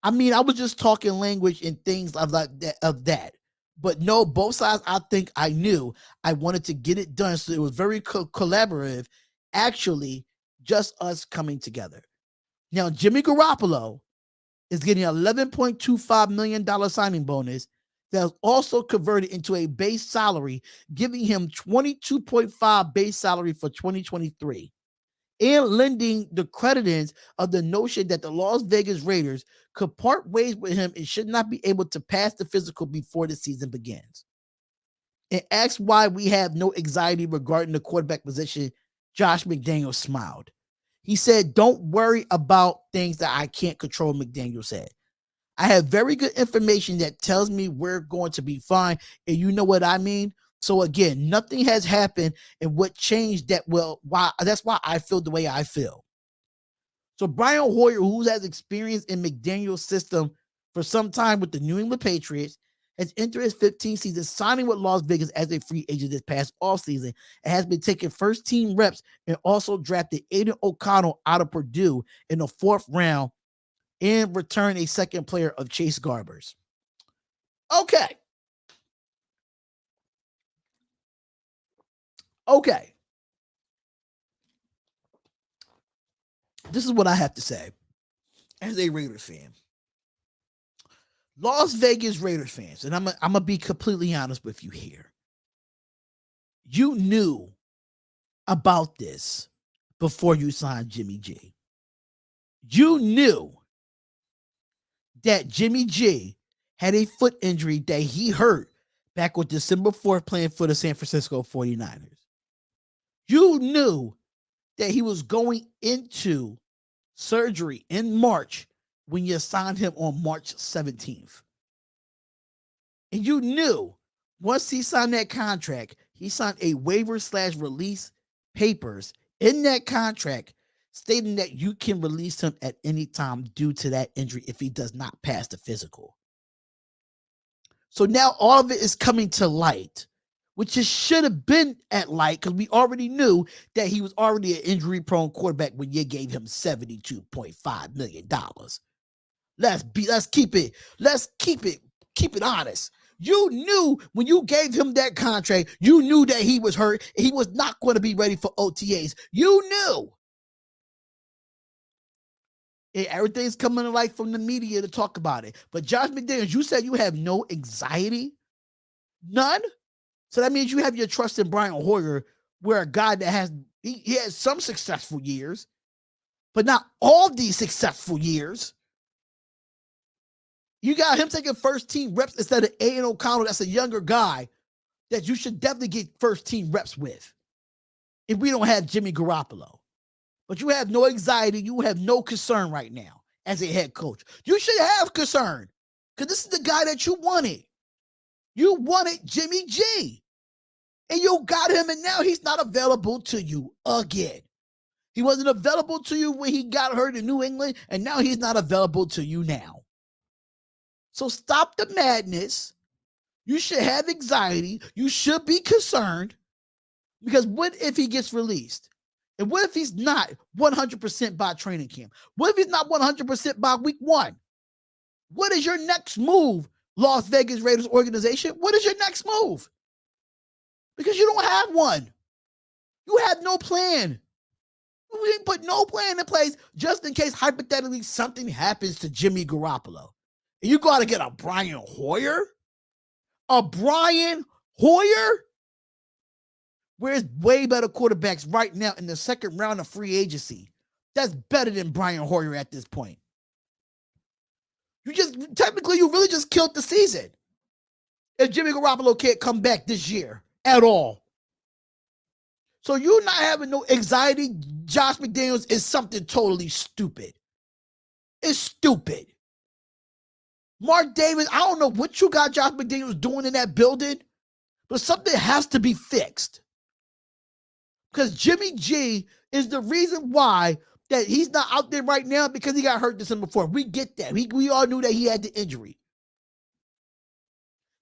I mean, I was just talking language and things of that. But no, both sides, I think I knew. I wanted to get it done. So it was very collaborative. Actually, just us coming together. Now, Jimmy Garoppolo is getting an $11.25 million signing bonus that was also converted into a base salary, giving him $22.5 base salary for 2023. And lending the credence of the notion that the Las Vegas Raiders could part ways with him and should not be able to pass the physical before the season begins. And asked why we have no anxiety regarding the quarterback position, Josh McDaniels smiled. He said, "Don't worry about things that I can't control," McDaniel said. "I have very good information that tells me we're going to be fine, and you know what I mean? So again, nothing has happened, and what changed that that's why I feel the way I feel." So Brian Hoyer, who has experience in McDaniel's system for some time with the New England Patriots, has entered his 15th season, signing with Las Vegas as a free agent this past offseason, and has been taking first-team reps and also drafted Aiden O'Connell out of Purdue in the 4th round and returned a second player of Chase Garbers. Okay. This is what I have to say as a Raiders fan. Las Vegas Raiders fans, and I'm going to be completely honest with you here. You knew about this before you signed Jimmy G. You knew that Jimmy G had a foot injury that he hurt back on December 4th playing for the San Francisco 49ers. You knew that he was going into surgery in March when you signed him on March 17th. And you knew once he signed that contract, he signed a waiver/release papers in that contract stating that you can release him at any time due to that injury if he does not pass the physical. So now all of it is coming to light, which it should have been at light because we already knew that he was already an injury-prone quarterback when you gave him $72.5 million. Let's keep it honest. You knew when you gave him that contract, you knew that he was hurt. He was not going to be ready for OTAs. You knew. And everything's coming to light from the media to talk about it. But Josh McDaniels, you said you have no anxiety? None? So that means you have your trust in Brian Hoyer, where a guy that has some successful years, but not all these successful years. You got him taking first team reps instead of Aiden O'Connell. That's a younger guy that you should definitely get first team reps with if we don't have Jimmy Garoppolo. But you have no anxiety. You have no concern right now as a head coach. You should have concern because this is the guy that you wanted. You wanted Jimmy G. And you got him, and now he's not available to you again. He wasn't available to you when he got hurt in New England, and now he's not available to you now. So stop the madness. You should have anxiety. You should be concerned because what if he gets released? And what if he's not 100% by training camp? What if he's not 100% by week 1? What is your next move, Las Vegas Raiders organization? What is your next move? Because you don't have one. You had no plan. You didn't put no plan in place just in case hypothetically something happens to Jimmy Garoppolo. And you got to get a Brian Hoyer? A Brian Hoyer? Where's way better quarterbacks right now in the second round of free agency? That's better than Brian Hoyer at this point. You really just killed the season. If Jimmy Garoppolo can't come back this year at all. So you not having no anxiety, Josh McDaniels, is something totally stupid. It's stupid. Mark Davis, I don't know what you got Josh McDaniels doing in that building, but something has to be fixed. Because Jimmy G is the reason why that he's not out there right now because he got hurt this time before. We get that. We all knew that he had the injury.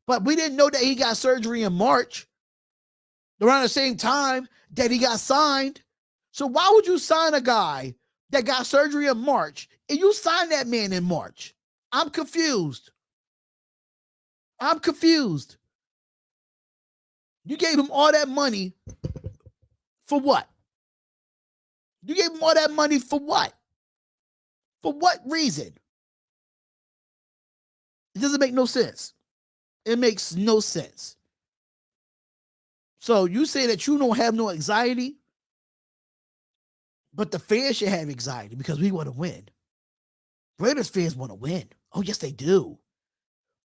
But we didn't know that he got surgery in March around the same time that he got signed. So why would you sign a guy that got surgery in March and you sign that man in March? I'm confused. You gave him all that money for what? You gave him all that money for what? For what reason? It doesn't make no sense. It makes no sense. So you say that you don't have no anxiety, but the fans should have anxiety because we want to win. Raiders fans want to win. Oh, yes, they do.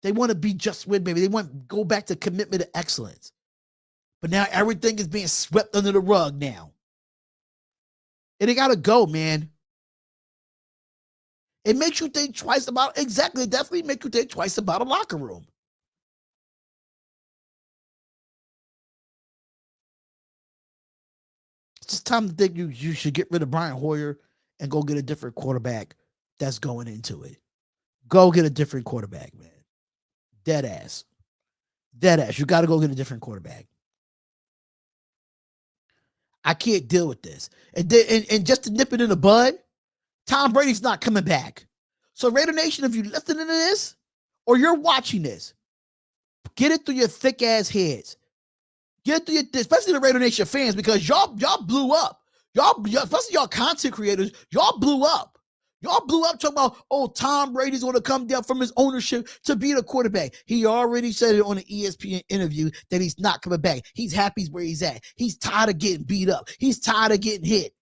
They want to be just win, baby. They want to go back to commitment to excellence. But now everything is being swept under the rug now. And it got to go, man. It makes you think twice about, exactly, definitely make you think twice about a locker room. It's just time to think you should get rid of Brian Hoyer and go get a different quarterback that's going into it. Go get a different quarterback, man. Dead ass. You got to go get a different quarterback. I can't deal with this. And just to nip it in the bud, Tom Brady's not coming back. So Raider Nation, if you're listening to this or you're watching this, get it through your thick ass heads. Get it through your, especially the Raider Nation fans, because y'all blew up. Y'all, especially y'all content creators, y'all blew up. Y'all blew up talking about, oh, Tom Brady's going to come down from his ownership to be the quarterback. He already said it on an ESPN interview that he's not coming back. He's happy where he's at. He's tired of getting beat up. He's tired of getting hit.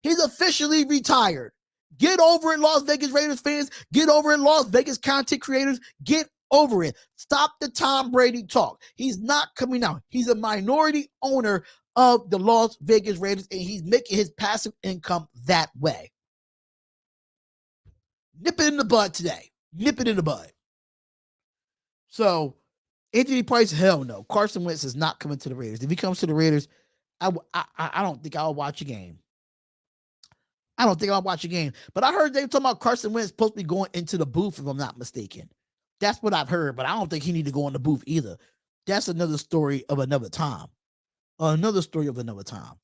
He's officially retired. Get over it, Las Vegas Raiders fans. Get over it, Las Vegas content creators. Get over it. Stop the Tom Brady talk. He's not coming out. He's a minority owner of the Las Vegas Raiders, and he's making his passive income that way. Nip it in the bud today. Nip it in the bud. So, Anthony Price, hell no. Carson Wentz is not coming to the Raiders. If he comes to the Raiders, I don't think I'll watch a game. I don't think I'll watch a game. But I heard they were talking about Carson Wentz supposed to be going into the booth, if I'm not mistaken. That's what I've heard, but I don't think he need to go in the booth either. That's another story of another time. Another story of another time.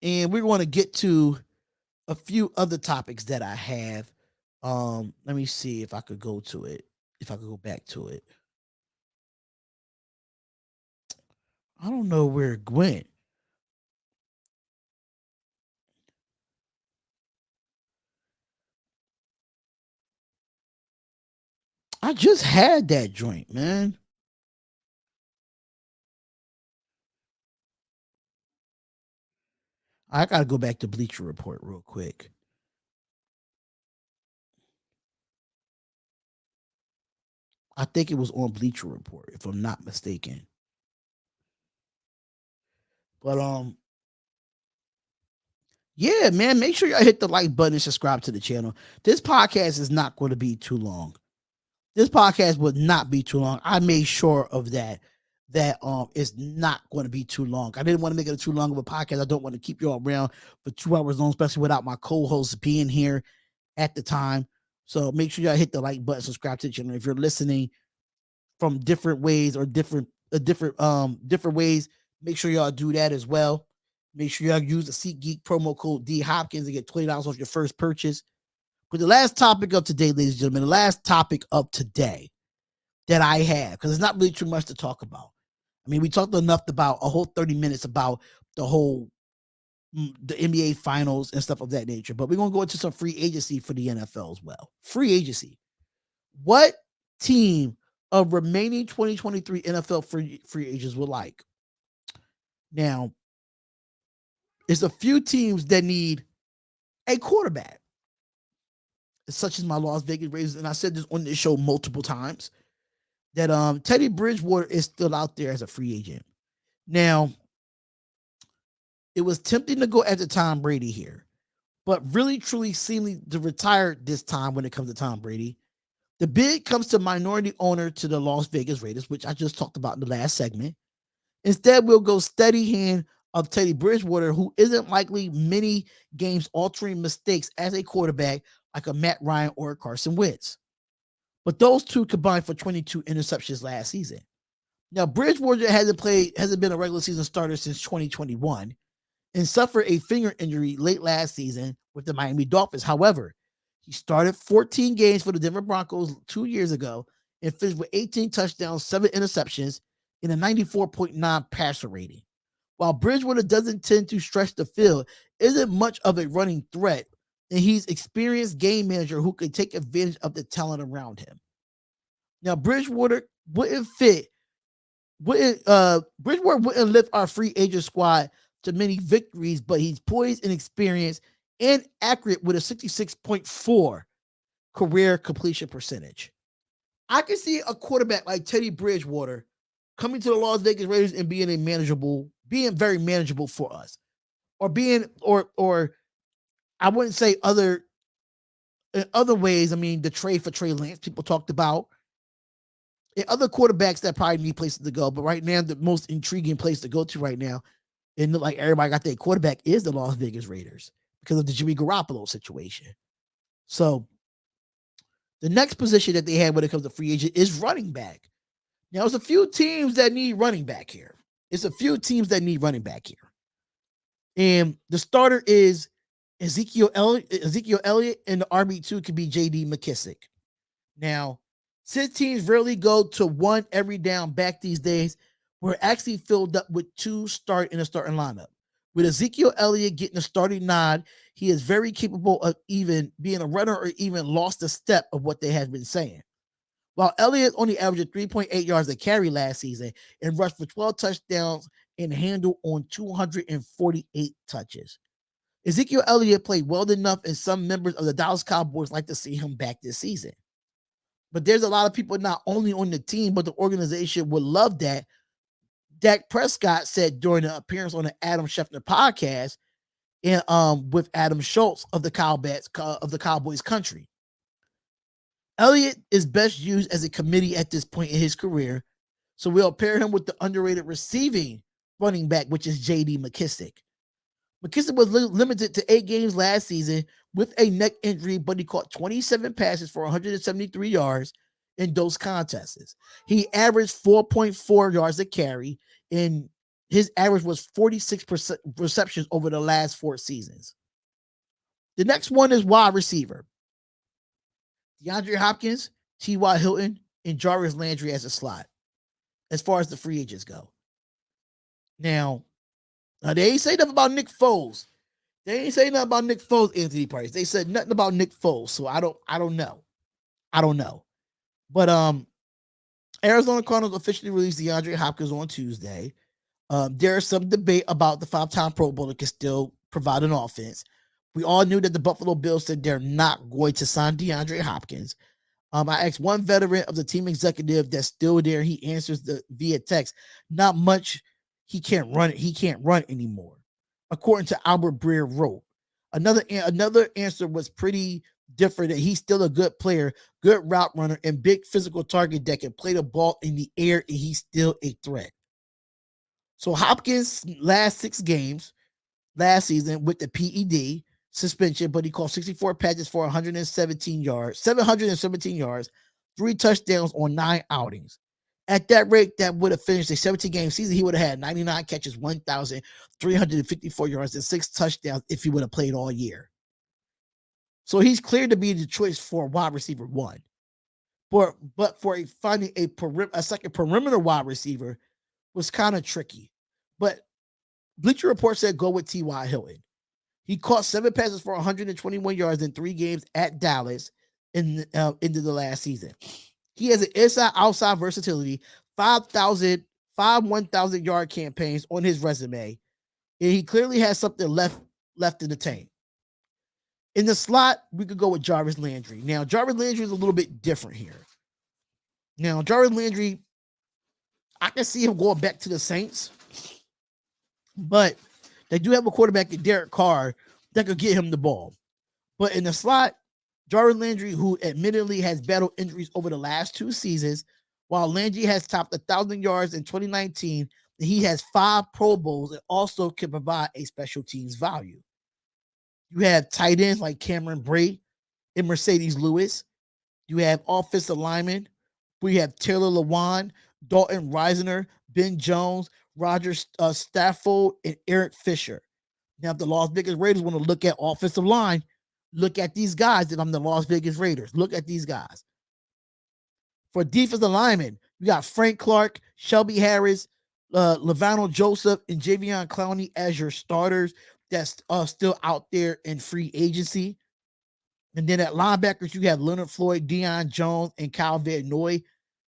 And we're going to get to a few other topics that I have. Let me see if I could go to it. If I could go back to it. I don't know where it went. I just had that joint, man. I got to go back to Bleacher Report real quick. I think it was on Bleacher Report, if I'm not mistaken. But yeah, man, make sure y'all hit the like button and subscribe to the channel. This podcast is not going to be too long. This podcast would not be too long. I made sure of that. That it's not going to be too long. I didn't want to make it too long of a podcast. I don't want to keep you all around for 2 hours long, especially without my co-host being here at the time. So make sure y'all hit the like button, subscribe to the channel. If you're listening from different ways or different ways, make sure y'all do that as well. Make sure y'all use the SeatGeek promo code DHopkins to get $20 off your first purchase. But the last topic of today, ladies and gentlemen, the last topic of today that I have, because it's not really too much to talk about. I mean, we talked enough about a whole 30 minutes about the NBA finals and stuff of that nature. But we're going to go into some free agency for the NFL as well. Free agency. What team of remaining 2023 NFL free agents would like? Now, it's a few teams that need a quarterback, such as my Las Vegas Raiders. And I said this on this show multiple times, that Teddy Bridgewater is still out there as a free agent. Now, it was tempting to go after Tom Brady here, but really, truly seeming to retire this time when it comes to Tom Brady. The bid comes to minority owner to the Las Vegas Raiders, which I just talked about in the last segment. Instead, we'll go steady hand of Teddy Bridgewater, who isn't likely many games altering mistakes as a quarterback like a Matt Ryan or a Carson Wentz. But those two combined for 22 interceptions last season. Now, Bridgewater hasn't been a regular season starter since 2021 and suffered a finger injury late last season with the Miami Dolphins. However, he started 14 games for the Denver Broncos 2 years ago and finished with 18 touchdowns, 7 interceptions, and a 94.9 passer rating. While Bridgewater doesn't tend to stretch the field, isn't much of a running threat, and he's experienced game manager who can take advantage of the talent around him. Now, Bridgewater wouldn't lift our free agent squad to many victories, but he's poised and experienced and accurate with a 66.4 career completion percentage. I can see a quarterback like Teddy Bridgewater coming to the Las Vegas Raiders and being very manageable for us, or I wouldn't say in other ways. I mean, the trade for Trey Lance, people talked about, and other quarterbacks that probably need places to go. But right now, the most intriguing place to go to right now, and like everybody got their quarterback, is the Las Vegas Raiders because of the Jimmy Garoppolo situation. So the next position that they have when it comes to free agent is running back. Now, there's a few teams that need running back here. And the starter is Ezekiel Elliott, and the RB2 could be J.D. McKissick. Now, since teams rarely go to one every down back these days, we're actually filled up with 2 start in the starting lineup. With Ezekiel Elliott getting a starting nod, he is very capable of even being a runner or even lost a step of what they have been saying. While Elliott only averaged 3.8 yards a carry last season and rushed for 12 touchdowns and handled on 248 touches. Ezekiel Elliott played well enough, and some members of the Dallas Cowboys like to see him back this season. But there's a lot of people not only on the team, but the organization would love that. Dak Prescott said during the appearance on the Adam Schefter podcast and with Adam Schultz of the Cowboys country. Elliott is best used as a committee at this point in his career, so we'll pair him with the underrated receiving running back, which is J.D. McKissick. McKissick was limited to 8 games last season with a neck injury, but he caught 27 passes for 173 yards in those contests. He averaged 4.4 yards a carry, and his average was 46% receptions over the last 4 seasons. The next one is wide receiver. DeAndre Hopkins, T.Y. Hilton, and Jarvis Landry as a slot, as far as the free agents go. Now they ain't say nothing about Nick Foles. They ain't say nothing about Nick Foles, Anthony Price. They said nothing about Nick Foles, so I don't know. But Arizona Cardinals officially released DeAndre Hopkins on Tuesday. There is some debate about the 5-time Pro Bowler can still provide an offense. We all knew that the Buffalo Bills said they're not going to sign DeAndre Hopkins. I asked one veteran of the team executive that's still there. He answers via text. Not much. He can't run it. He can't run anymore, according to Albert Breer wrote. Another answer was pretty different. That he's still a good player, good route runner, and big physical target that can play the ball in the air, and he's still a threat. So Hopkins' last 6 games last season with the PED suspension, but he caught 64 passes for 717 yards, 3 touchdowns on 9 outings. At that rate, that would have finished a 17-game season. He would have had 99 catches, 1,354 yards, and 6 touchdowns if he would have played all year. So he's clear to be the choice for wide receiver 1. But for finding a second perimeter wide receiver was kind of tricky. But Bleacher Report said go with T.Y. Hilton. He caught 7 passes for 121 yards in 3 games at Dallas into the last season. He has an inside-outside versatility, 1,000-yard campaigns on his resume, and he clearly has something left in the tank. In the slot, we could go with Jarvis Landry. Now, Jarvis Landry is a little bit different here. Now, Jarvis Landry, I can see him going back to the Saints, but they do have a quarterback in Derek Carr that could get him the ball. But in the slot, Jarvis Landry, who admittedly has battled injuries over the last 2 seasons, while Landry has topped 1,000 yards in 2019, and he has 5 Pro Bowls and also can provide a special teams value. You have tight ends like Cameron Brate and Mercedes Lewis. You have offensive linemen. We have Taylor Lewan, Dalton Risner, Ben Jones, Roger Stafford, and Eric Fisher. Now, if the Las Vegas Raiders want to look at offensive line, look at these guys that I'm the Las Vegas Raiders. Look at these guys. For defensive linemen, you got Frank Clark, Shelby Harris, Levano Joseph, and Javion Clowney as your starters that's still out there in free agency. And then at linebackers, you have Leonard Floyd, Deion Jones, and Kyle Van Noy.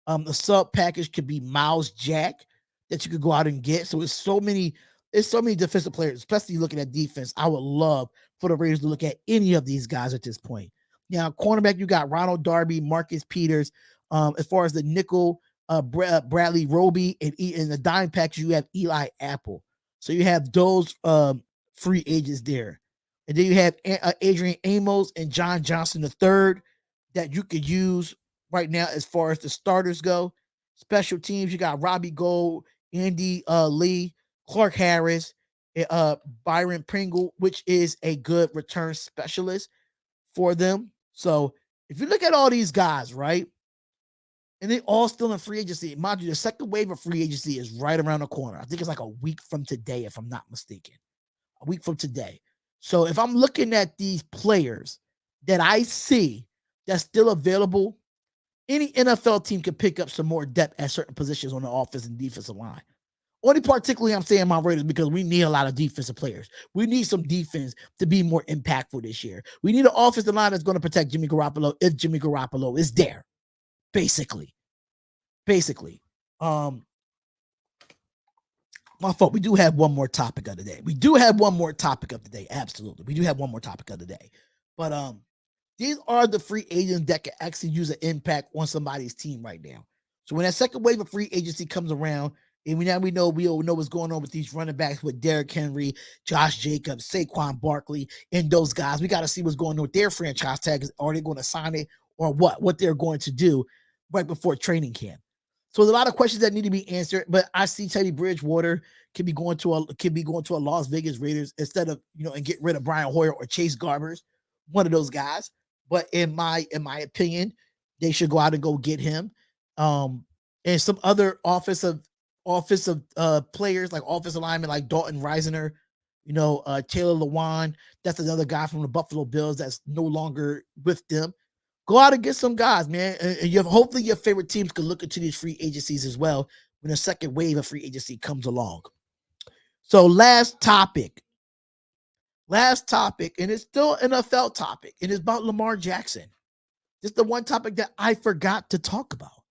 The sub package could be Miles Jack that you could go out and get. So it's so many defensive players, especially looking at defense. I would love for the Raiders to look at any of these guys at this point. Now, cornerback, you got Ronald Darby, Marcus Peters. As far as the nickel, Bradley Roby, and in the dime package, you have Eli Apple. So you have those free agents there. And then you have Adrian Amos and John Johnson III that you could use right now as far as the starters go. Special teams, you got Robbie Gold, Andy Lee, Clark Harris, Byron Pringle, which is a good return specialist for them. So if you look at all these guys, right, and they all still in free agency, mind you, the second wave of free agency is right around the corner. I think it's like a week from today, if I'm not mistaken. A week from today. So if I'm looking at these players that I see that's still available, any NFL team can pick up some more depth at certain positions on the offense and defensive line. Only particularly I'm saying my Raiders because we need a lot of defensive players. We need some defense to be more impactful this year. We need an offensive line that's going to protect Jimmy Garoppolo if Jimmy Garoppolo is there. Basically. My fault. We do have one more topic of the day. Absolutely. We do have one more topic of the day. But these are the free agents that can actually use an impact on somebody's team right now. So when that second wave of free agency comes around, And we all know what's going on with these running backs with Derrick Henry, Josh Jacobs, Saquon Barkley, and those guys. We got to see what's going on with their franchise tags. Are they going to sign it or what? What they're going to do right before training camp. So there's a lot of questions that need to be answered. But I see Teddy Bridgewater could be going to a Las Vegas Raiders instead of and get rid of Brian Hoyer or Chase Garbers, one of those guys. But in my opinion, they should go out and go get him. And some other offensive players like offensive linemen like Dalton Reisner, Taylor Lewan. That's another guy from the Buffalo Bills that's no longer with them. Go out and get some guys, man. And hopefully your favorite teams can look into these free agencies as well when a second wave of free agency comes along. So last topic, and it's still an NFL topic, and it's about Lamar Jackson. This is the one topic that I forgot to talk about.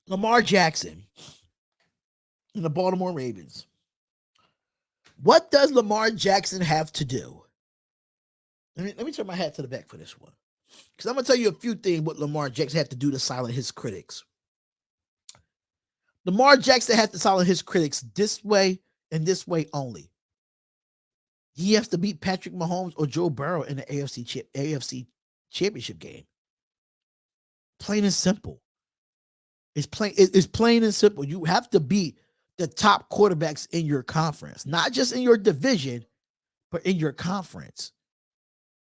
Lamar Jackson and the Baltimore Ravens. What does Lamar Jackson have to do? Let me turn my hat to the back for this one. Because I'm going to tell you a few things what Lamar Jackson had to do to silence his critics. Lamar Jackson had to silence his critics this way and this way only. He has to beat Patrick Mahomes or Joe Burrow in the AFC championship game. Plain and simple. It's plain and simple. You have to beat the top quarterbacks in your conference, not just in your division, but in your conference.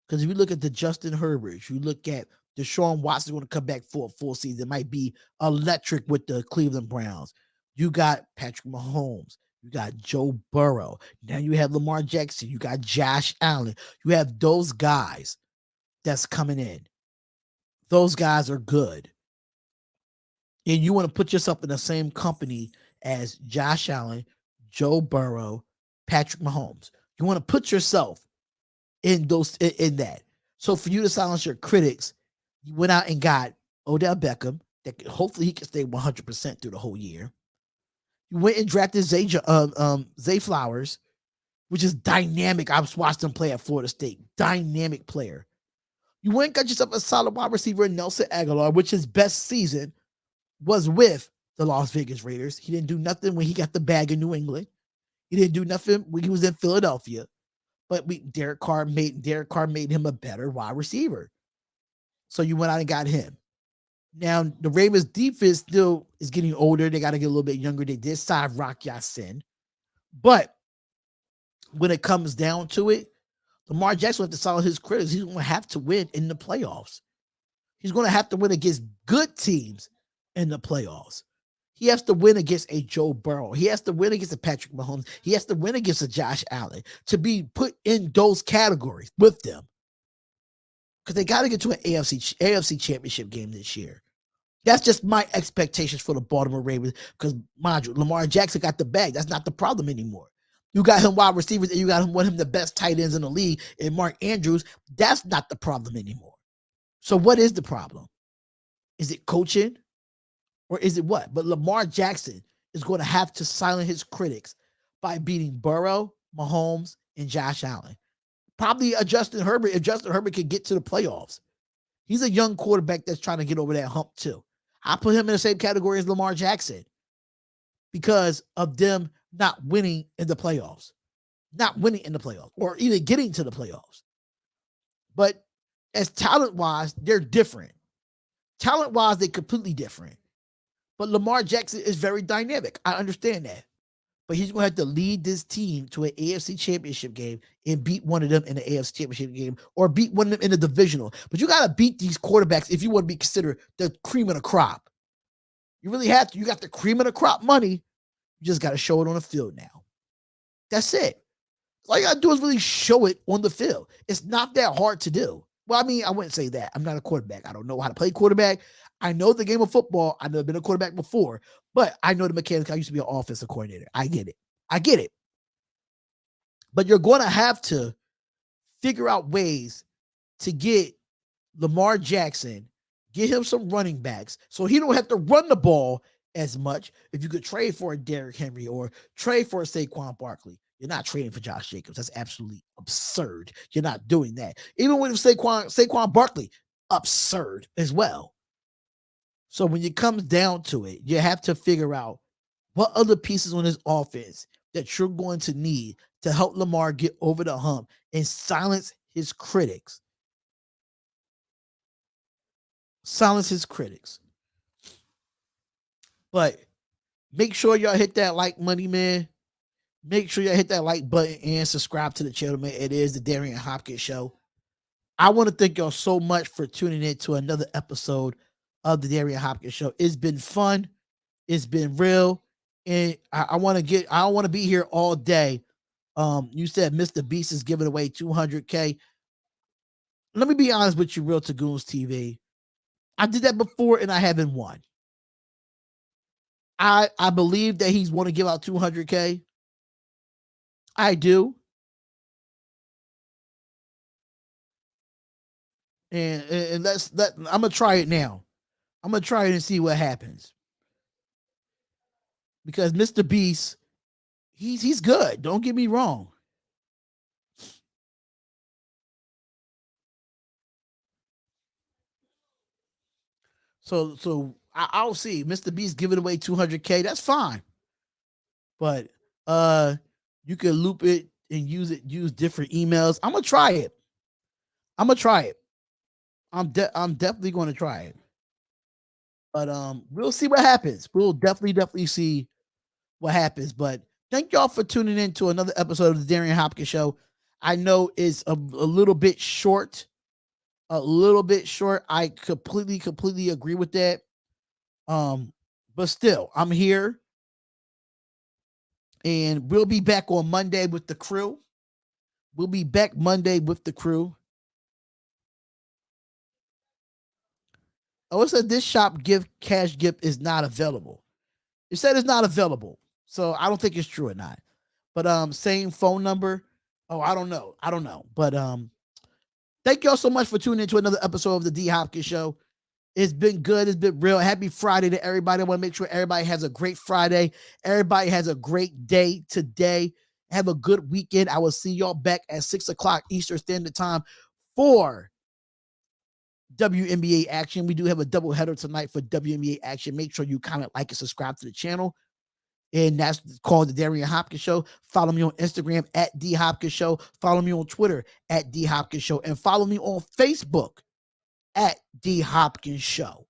Because if you look at the Justin Herbert, you look at Deshaun Watson going to come back for a full season. It might be electric with the Cleveland Browns. You got Patrick Mahomes. You got Joe Burrow. Now you have Lamar Jackson. You got Josh Allen. You have those guys that's coming in. Those guys are good. And you want to put yourself in the same company as Josh Allen, Joe Burrow, Patrick Mahomes. You want to put yourself in that. So for you to silence your critics, you went out and got Odell Beckham. That hopefully he can stay 100% through the whole year. You went and drafted Zay Flowers, which is dynamic. I've watched him play at Florida State. Dynamic player. You went and got yourself a solid wide receiver in Nelson Aguilar, which his best season was with the Las Vegas Raiders. He didn't do nothing when he got the bag in New England. He didn't do nothing when he was in Philadelphia. But Derek Carr made him a better wide receiver. So you went out and got him. Now, the Ravens defense still is getting older. They got to get a little bit younger. They did sign Rock Ya-Sin. But when it comes down to it, Lamar Jackson has to silence his critics. He's going to have to win in the playoffs. He's going to have to win against good teams in the playoffs. He has to win against a Joe Burrow. He has to win against a Patrick Mahomes. He has to win against a Josh Allen to be put in those categories with them. Because they got to get to an AFC championship game this year. That's just my expectations for the Baltimore Ravens. Because, mind you, Lamar Jackson got the bag. That's not the problem anymore. You got him wide receivers, and you got him one of the best tight ends in the league, and Mark Andrews. That's not the problem anymore. So what is the problem? Is it coaching? Or is it what? But Lamar Jackson is going to have to silence his critics by beating Burrow, Mahomes, and Josh Allen. Probably a Justin Herbert, if Justin Herbert could get to the playoffs. He's a young quarterback that's trying to get over that hump too. I put him in the same category as Lamar Jackson because of them not winning in the playoffs. Not winning in the playoffs or even getting to the playoffs. But as talent-wise, they're different. Talent-wise, they're completely different. But Lamar Jackson is very dynamic. I understand that. But he's going to have to lead this team to an AFC championship game and beat one of them in the AFC championship game or beat one of them in the divisional. But you got to beat these quarterbacks if you want to be considered the cream of the crop. You really have to. You got the cream of the crop money. You just got to show it on the field now. That's it. All you got to do is really show it on the field. It's not that hard to do. Well, I mean, I wouldn't say that. I'm not a quarterback. I don't know how to play quarterback. I know the game of football. I've never been a quarterback before, but I know the mechanics. I used to be an offensive coordinator. I get it. But you're going to have to figure out ways to get Lamar Jackson, get him some running backs so he don't have to run the ball as much. If you could trade for a Derrick Henry or trade for a Saquon Barkley. You're not trading for Josh Jacobs. That's absolutely absurd. You're not doing that. Even with Saquon Barkley, absurd as well. So when it comes down to it, you have to figure out what other pieces on this offense that you're going to need to help Lamar get over the hump and silence his critics. Silence his critics. But make sure y'all hit that like money, man. Make sure y'all hit that like button and subscribe to the channel, man. It is the Darion Hopkins Show. I want to thank y'all so much for tuning in to another episode of the Darion Hopkins Show. It's been fun. It's been real. And I want to be here all day. You said Mr. Beast is giving away 200K. Let me be honest with you, Real Tagoons TV. I did that before and I haven't won. I believe that he's want to give out 200K. I do. And I'm gonna try it now. I'm gonna try it and see what happens. Because Mr. Beast, he's good. Don't get me wrong. So I'll see. Mr. Beast giving away 200K. That's fine. But you can loop it and use different emails. I'm gonna try it. I'm definitely going to try it. But we'll see what happens. We'll definitely see what happens. But thank y'all for tuning in to another episode of the Darion Hopkins Show. I know it's a little bit short. I completely agree with that. But still, I'm here. And we'll be back on Monday with the crew. Oh, it said this shop cash gift is not available. It said it's not available. So I don't think it's true or not. But same phone number. Oh, I don't know. But thank y'all so much for tuning into another episode of the D Hopkins Show. It's been good. It's been real. Happy Friday to everybody. I want to make sure everybody has a great Friday. Everybody has a great day today. Have a good weekend. I will see y'all back at 6 o'clock Eastern Standard Time for WNBA action. We do have a doubleheader tonight for WNBA action. Make sure you comment, like, and subscribe to the channel. And that's called the Darion Hopkins Show. Follow me on Instagram at DHopkinsShow. Follow me on Twitter at DHopkinsShow. And follow me on Facebook at DHopkinsShow.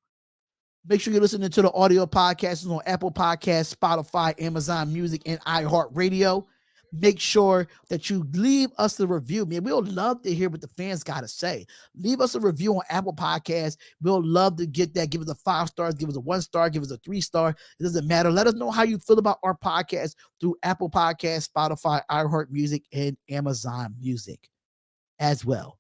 Make sure you're listening to the audio podcasts on Apple Podcasts, Spotify, Amazon Music, and iHeartRadio. Make sure that you leave us a review. Man, we'll love to hear what the fans got to say. Leave us a review on Apple Podcasts. We'll love to get that. Give us a 5 stars, give us a 1 star, give us a 3 star. It doesn't matter. Let us know how you feel about our podcast through Apple Podcasts, Spotify, iHeartMusic, and Amazon Music as well.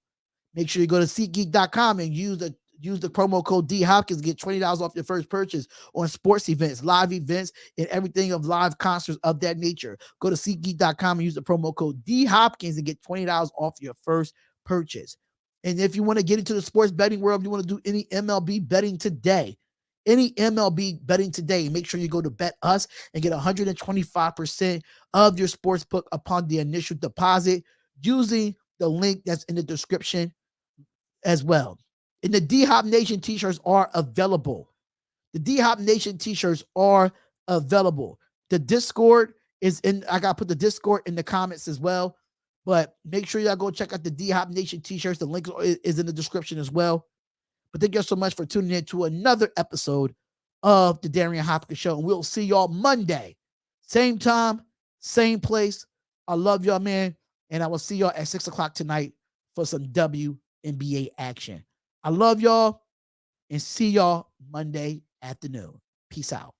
Make sure you go to SeatGeek.com and use the promo code DHopkins to get $20 off your first purchase on sports events, live events, and everything of live concerts of that nature. Go to SeatGeek.com and use the promo code DHopkins and get $20 off your first purchase. And if you want to get into the sports betting world, you want to do any MLB betting today, make sure you go to Bet Us and get 125% of your sports book upon the initial deposit using the link that's in the description as well. And the D-Hop Nation t-shirts are available. The Discord is in. I got to put the Discord in the comments as well. But make sure y'all go check out the D-Hop Nation t-shirts. The link is in the description as well. But thank y'all so much for tuning in to another episode of the Darion Hopkins Show. And we'll see y'all Monday. Same time, same place. I love y'all, man. And I will see y'all at 6 o'clock tonight for some WNBA action. I love y'all and see y'all Monday afternoon. Peace out.